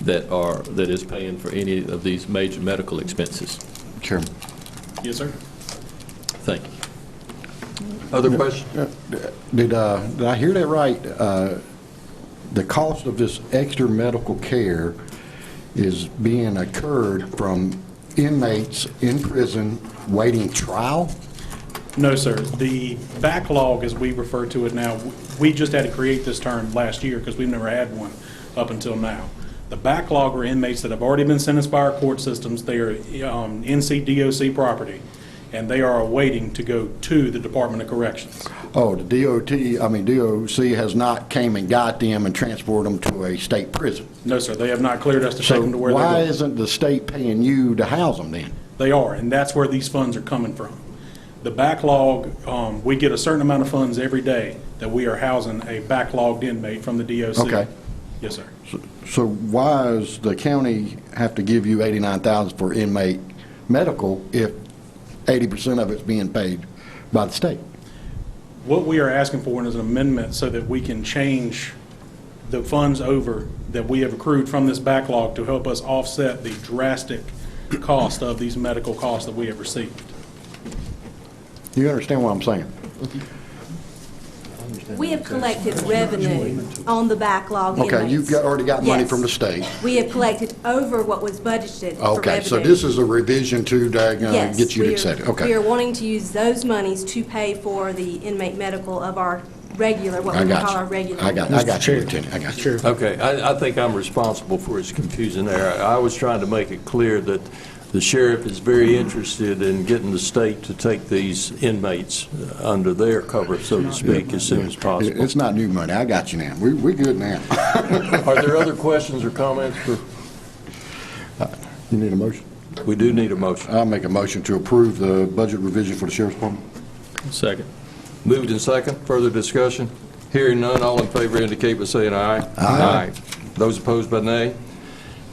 that is paying for any of these major medical expenses.
Chairman.
Yes, sir.
Thank you.
Other questions?
Did I hear that right? The cost of this extra medical care is being incurred from inmates in prison waiting trial?
No, sir. The backlog, as we refer to it now, we just had to create this term last year because we've never had one up until now. The backlog are inmates that have already been sentenced by our court systems. They are NCDOC property, and they are awaiting to go to the Department of Corrections.
Oh, the DOC has not came and got them and transported them to a state prison.
No, sir. They have not cleared us to take them to where
So
they're
why
going.
isn't the state paying you to house them then?
They are, and that's where these funds are coming from. The backlog, we get a certain amount of funds every day that we are housing a backlogged inmate from the DOC.
Okay.
Yes, sir.
So why does the county have to give you $89,000 for inmate medical if 80% of it's being paid by the state?
What we are asking for is an amendment so that we can change the funds over that we have accrued from this backlog to help us offset the drastic
cost of these medical costs that we have received.
You understand what I'm saying?
We have collected revenue on the backlog
Okay,
inmates.
you've already got money
Yes.
from the state.
We have collected over what was budgeted for revenue.
Okay, so this is a revision to
Yes,
get you
we
to
are-
accept it.
We
Okay.
are wanting to use those monies to pay for the inmate medical of our regular, what
I
we
got
call
you.
our regular.
I got you, Lieutenant. I got you.
Okay, I think I'm responsible for his confusion there. I was trying to make it clear that the sheriff is very interested in getting the state to take these inmates under their cover, so to speak, as soon as possible.
It's not new money. I got you now. We good now.
Are there other questions or comments for?
You need a motion?
We do need a motion.
I'll make a motion to approve the budget revision for the sheriff's department.
Second.
Moved in second. Further discussion? Hearing none, all in favor indicate by saying aye. Aye. Those opposed by nay.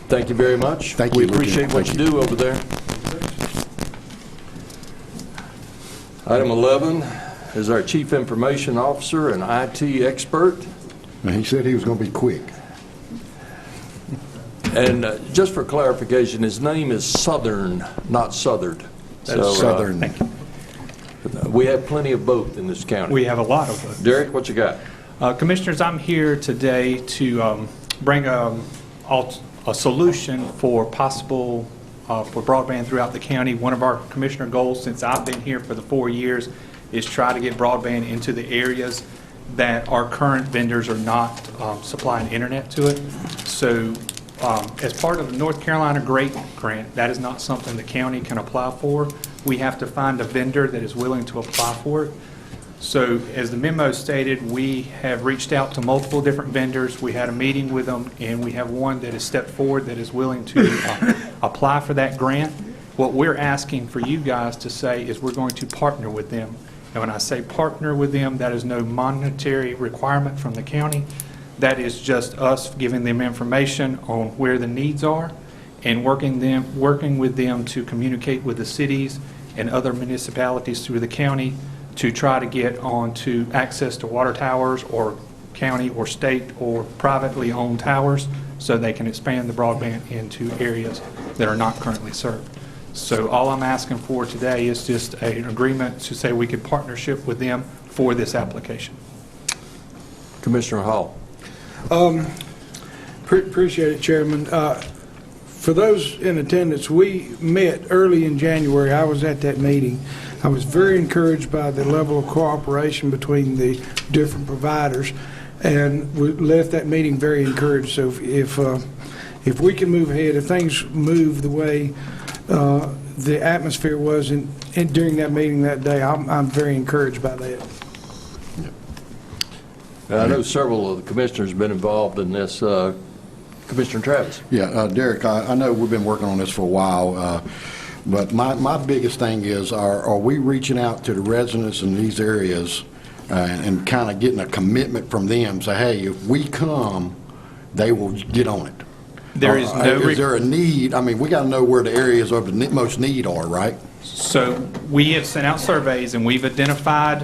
Thank you very much.
Thank
We
you,
appreciate
Lieutenant.
what you do over there. Item 11 is our Chief Information Officer and IT expert.
And he said he was going to be quick.
And just for clarification, his name is Southern, not Southard.
That's Southern.
Thank you. We have plenty of both in this county.
We have a lot of them.
Derek, what you got?
Commissioners, I'm here today to bring a solution for possible for broadband throughout the county. One of our commissioner goals since I've been here for the 4 years is try to get broadband into the areas that our current vendors are not supplying internet to it. So as part of the North Carolina GREAT grant, that is not something the county can apply for. We have to find a vendor that is willing to apply for it. So as the memo stated, we have reached out to multiple different vendors. We had a meeting with them, and we have one that has stepped forward that is willing to apply for that grant. What we're asking for you guys to say is we're going to partner with them. And when I say partner with them, that is no monetary requirement from the county. That is just us giving them information on where the needs are and working with them to communicate with the cities and other municipalities through the county to try to get on to access to water towers or county or state or privately owned towers so they can expand the broadband into areas that are not currently served. So all I'm asking for today is just an agreement to say we could partnership with them for this application.
Commissioner Hall.
Appreciate it, Chairman. For those in attendance, we met early in January. I was at that meeting. I was very encouraged by the level of cooperation between the different providers, and we left that meeting very encouraged. So if we can move ahead, if things move the way the atmosphere was during that meeting that day, I'm very encouraged by that.
I know several of the commissioners have been involved in this. Commissioner Travis.
Yeah, Derek, I know we've been working on this for a while, but my biggest thing is, are we reaching out to the residents in these areas and kind of getting a commitment from them, say, hey, if we come, they will get on it?
There is no...
Is there a need? I mean, we got to know where the areas of the most need are, right?
So we have sent out surveys, and we've identified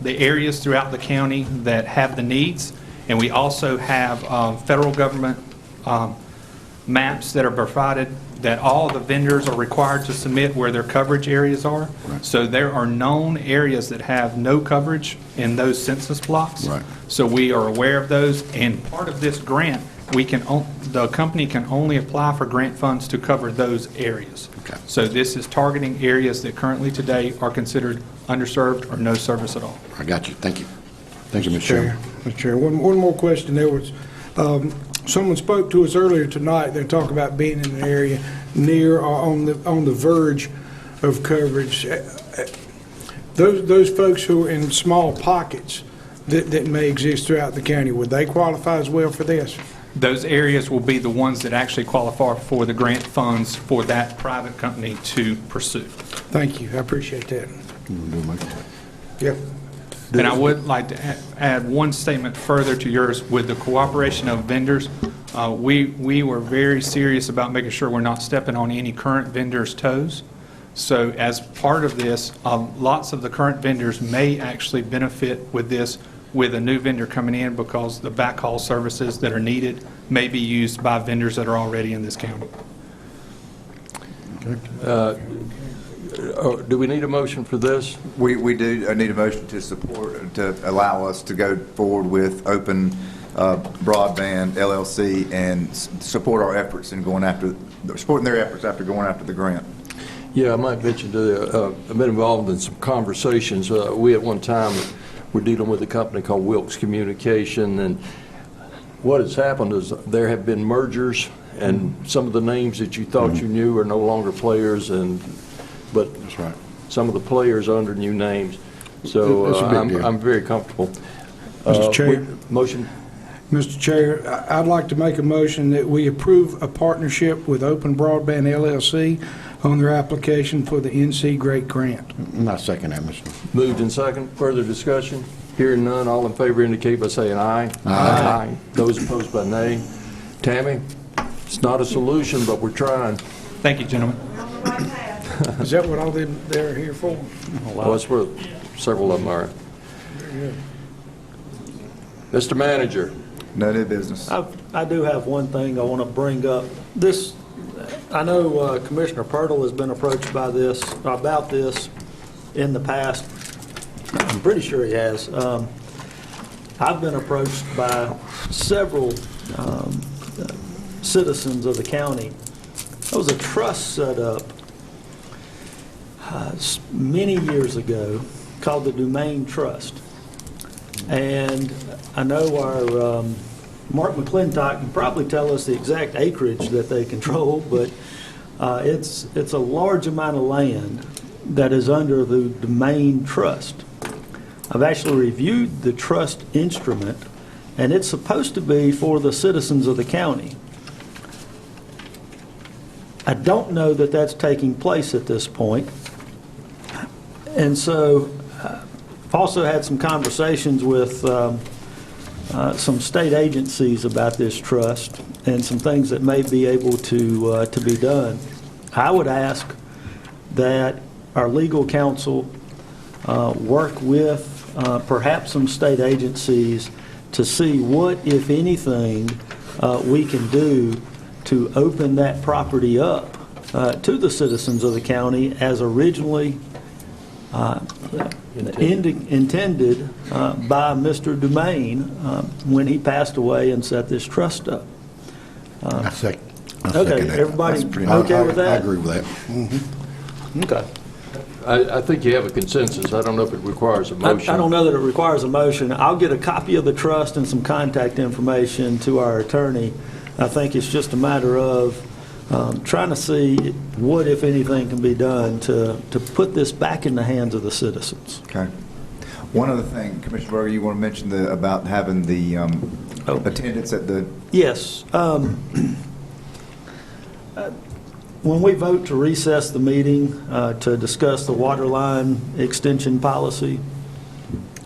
the areas throughout the county that have the needs, and we also have federal government maps that are provided that all the vendors are required to submit where their coverage areas are.
Right.
So there are known areas that have no coverage in those census blocks.
Right.
So we are aware of those, and part of this grant, the company can only apply for grant funds to cover those areas.
Okay.
So this is targeting areas that currently today are considered underserved or no service at all.
I got you. Thank you. Thank you, Mr. Chairman.
Mr. Chair, one more question. There was, someone spoke to us earlier tonight. They talk about being in an area near or on the verge of coverage. Those folks who are in small pockets that may exist throughout the county, would they qualify as well for this?
Those areas will be the ones that actually qualify for the grant funds for that private company to pursue.
Thank you. I appreciate that. Yep.
And I would like to add one statement further to yours with the cooperation of vendors. We were very serious about making sure we're not stepping on any current vendors' toes. So as part of this, lots of the current vendors may actually benefit with this, with a new vendor coming in, because the backhaul services that are needed may be used by vendors that are already in this county.
Do we need a motion for this?
We do need a motion to support, to allow us to go forward with Open Broadband LLC and support our efforts in going after, supporting their efforts after going after the grant.
Yeah, I might mention I've been involved in some conversations. We at one time were dealing with a company called Wilkes Communication, and what has happened is there have been mergers, and some of the names that you thought you knew are no longer players, but
That's right.
some of the players are under new names. So
That's a big deal.
I'm very comfortable.
Mr. Chair.
Motion.
Mr. Chair, I'd like to make a motion that we approve a partnership with Open Broadband LLC on their application for the NC Great Grant.
And I second that, Mr.
Moved and second. Further discussion? Hearing none, all in favor indicate by saying aye. Aye. Those opposed by nay. Tammy, it's not a solution, but we're trying.
Thank you, gentlemen.
Is that what all they're here for?
Well, that's where several of them are. Mr. Manager.
No new business.
I do have one thing I want to bring up. This, I know Commissioner Pirtle has been approached about this in the past. I'm pretty sure he has. I've been approached by several citizens of the county. There was a trust set up many years ago called the Dumaine Trust. And I know our Mark McClintock can probably tell us the exact acreage that they control, but it's a large amount of land that is under the Dumaine Trust. I've actually reviewed the trust instrument, and it's supposed to be for the citizens of the county. I don't know that that's taking place at this point. And so I've also had some conversations with some state agencies about this trust and some things that may be able to be done. I would ask that our legal counsel work with perhaps some state agencies to see what, if anything, we can do to open that property up to the citizens of the county as originally intended by Mr. Dumaine when he passed away and set this trust up.
I second
Okay,
that.
everybody
That's
okay with that?
I agree with that.
Okay.
I think you have a consensus. I don't know if it requires a motion.
I don't know that it requires a motion. I'll get a copy of the trust and some contact information to our attorney. I think it's just a matter of trying to see what, if anything, can be done to put this back in the hands of the citizens.
Okay. One other thing, Commissioner Berger, you want to mention about having the attendance at the...
Yes. When we vote to recess the meeting to discuss the water line extension policy,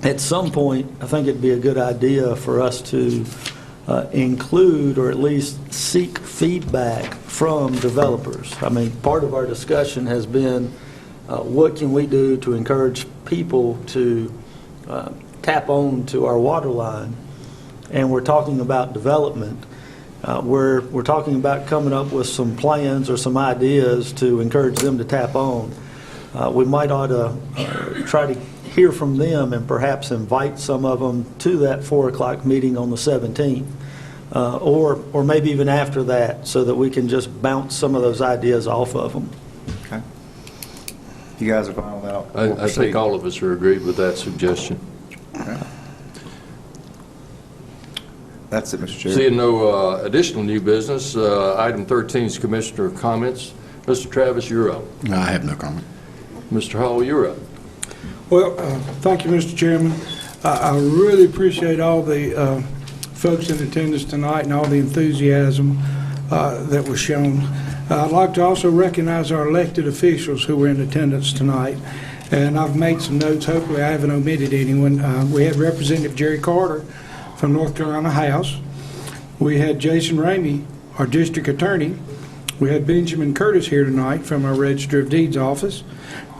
at some point, I think it'd be a good idea for us to include or at least seek feedback from developers. I mean, part of our discussion has been what can we do to encourage people to tap on to our water line, and we're talking about development. We're talking about coming up with some plans or some ideas to encourage them to tap on. We might ought to try to hear from them and perhaps invite some of them to that 4 o'clock meeting on the 17th, or maybe even after that, so that we can just bounce some of those ideas off of them.
Okay. You guys are fine with that? We'll
I think
proceed.
all of us are agreed with that suggestion.
Okay. That's it, Mr. Chair.
Seeing no additional new business, item 13 is Commissioner comments. Mr. Travis, you're up.
No, I have no comment.
Mr. Hall, you're up.
Well, thank you, Mr. Chairman. I really appreciate all the folks in attendance tonight and all the enthusiasm that was shown. I'd like to also recognize our elected officials who were in attendance tonight. And I've made some notes. Hopefully I haven't omitted anyone. We had Representative Jerry Carter from North Carolina House. We had Jason Ramey, our district attorney. We had Benjamin Curtis here tonight from our Register of Deeds office.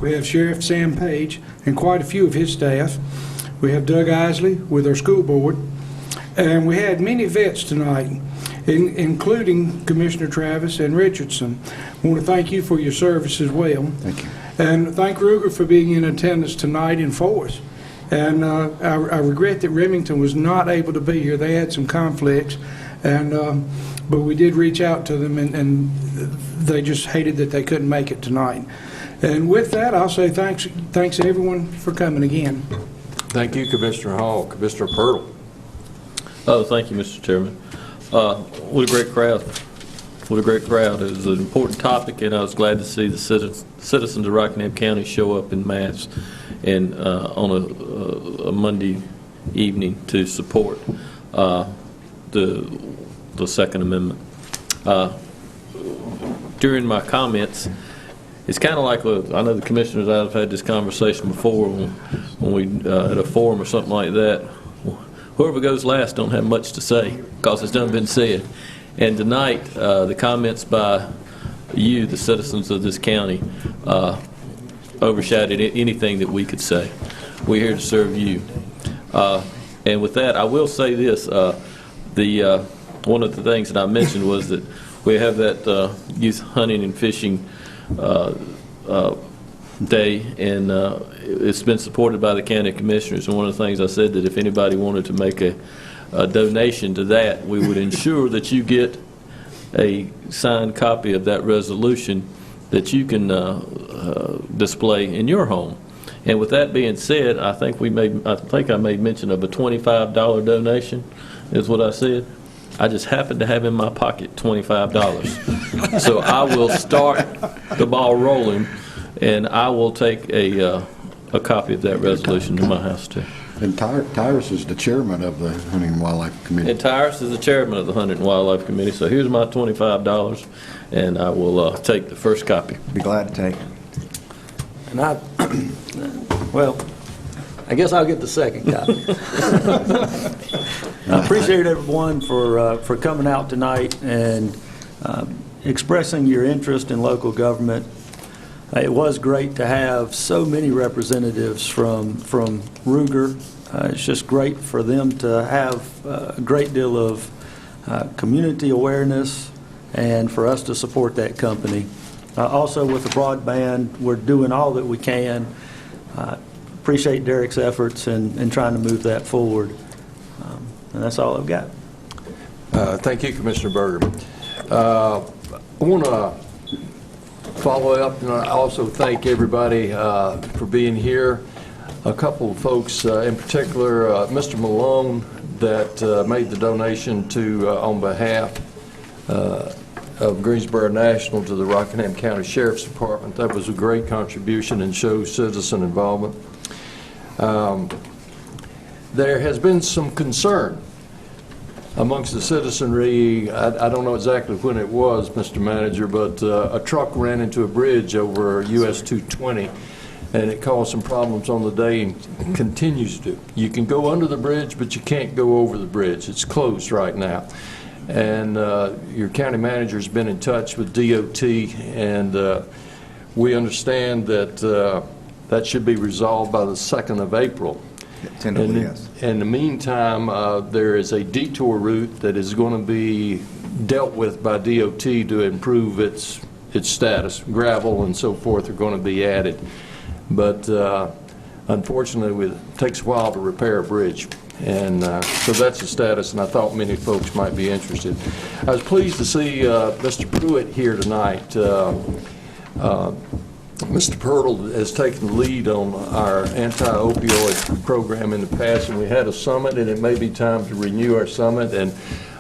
We have Sheriff Sam Page and quite a few of his staff. We have Doug Isley with our school board. And we had many vets tonight. including Commissioner Travis and Richardson. I want to thank you for your service as well.
Thank you.
And thank Ruger for being in attendance tonight in force. And I regret that Remington was not able to be here. They had some conflicts, and but we did reach out to them, and they just hated that they couldn't make it tonight. And with that, I'll say thanks to everyone for coming again.
Thank you, Commissioner Hall. Commissioner Pirtle.
Oh, thank you, Mr. Chairman. What a great crowd. What a great crowd. It was an important topic, and I was glad to see the citizens of Rockingham County show up in mass and on a Monday evening to support the Second Amendment. During my comments, it's kind of like, I know the commissioners and I have had this conversation before when we at a forum or something like that. Whoever goes last don't have much to say because it's done been said. And tonight, the comments by you, the citizens of this county, overshadowed anything that we could say. We're here to serve you. And with that, I will say this. One of the things that I mentioned was that we have that youth hunting and fishing day, and it's been supported by the county commissioners. And one of the things I said that if anybody wanted to make a donation to that, we would ensure that you get a signed copy of that resolution that you can display in your home. And with that being said, I think I made mention of a $25 donation, is what I said. I just happened to have in my pocket $25. So I will start the ball rolling, and I will take a copy of that resolution to my house too.
And Tyrus is the chairman of the Hunting and Wildlife Committee.
And Tyrus is the chairman of the Hunting and Wildlife Committee. So here's my $25, and I will take the first copy.
Be glad to take it.
And well, I guess I'll get the second copy. I appreciate everyone for coming out tonight and expressing your interest in local government. It was great to have so many representatives from Ruger. It's just great for them to have a great deal of community awareness and for us to support that company. Also with the broadband, we're doing all that we can. Appreciate Derek's efforts in trying to move that forward. And that's all I've got.
Thank you, Commissioner Berger. I want to follow up, and I also thank everybody for being here. A couple of folks, in particular, Mr. Malone, that made the donation to on behalf of Greensboro National to the Rockingham County Sheriff's Department. That was a great contribution and shows citizen involvement. There has been some concern amongst the citizenry. I don't know exactly when it was, Mr. Manager, but a truck ran into a bridge over US 220, and it caused some problems on the day and continues to. You can go under the bridge, but you can't go over the bridge. It's closed right now. And your county manager's been in touch with DOT, and we understand that that should be resolved by the 2nd of April.
Tentatively, yes.
In the meantime, there is a detour route that is going to be dealt with by DOT to improve its status. Gravel and so forth are going to be added. But unfortunately, it takes a while to repair a bridge. And so that's the status, and I thought many folks might be interested. I was pleased to see Mr. Pruitt here tonight. Mr. Pirtle has taken the lead on our anti-opioid program in the past, and we had a summit, and it may be time to renew our summit.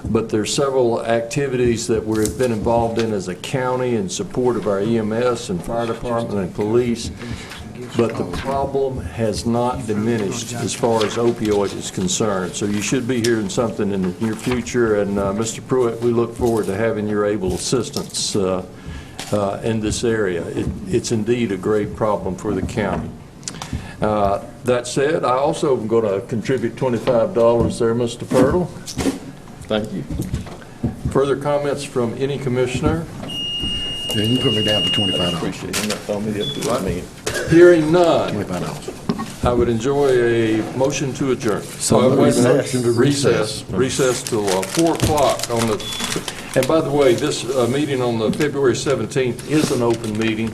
But there's several activities that we've been involved in as a county in support of our EMS and fire department and police. But the problem has not diminished as far as opioid is concerned. So you should be hearing something in the near future. And Mr. Pruitt, we look forward to having your able assistance in this area. It's indeed a great problem for the county. That said, I also am going to contribute $25 there, Mr. Pirtle. Thank you. Further comments from any commissioner?
Yeah, you can put me down for $25.
Appreciate it. You're not telling me the up to right.
Hearing none.
$25.
I would enjoy a motion to adjourn.
moved. Motion to recess.
Recess till 4 o'clock on the, and by the way, this meeting on the February 17th is an open meeting,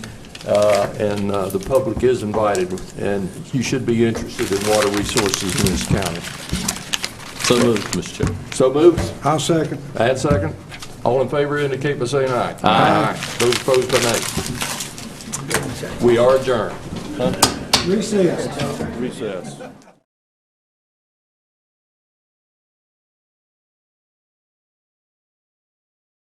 and the public is invited, and you should be interested in water resources in this county.
So moved, Mr. Chairman.
So moved?
I'll second.
Add second? All in favor indicate by saying aye. Aye. Those opposed by nay. We are adjourned.
Recess.
Recess.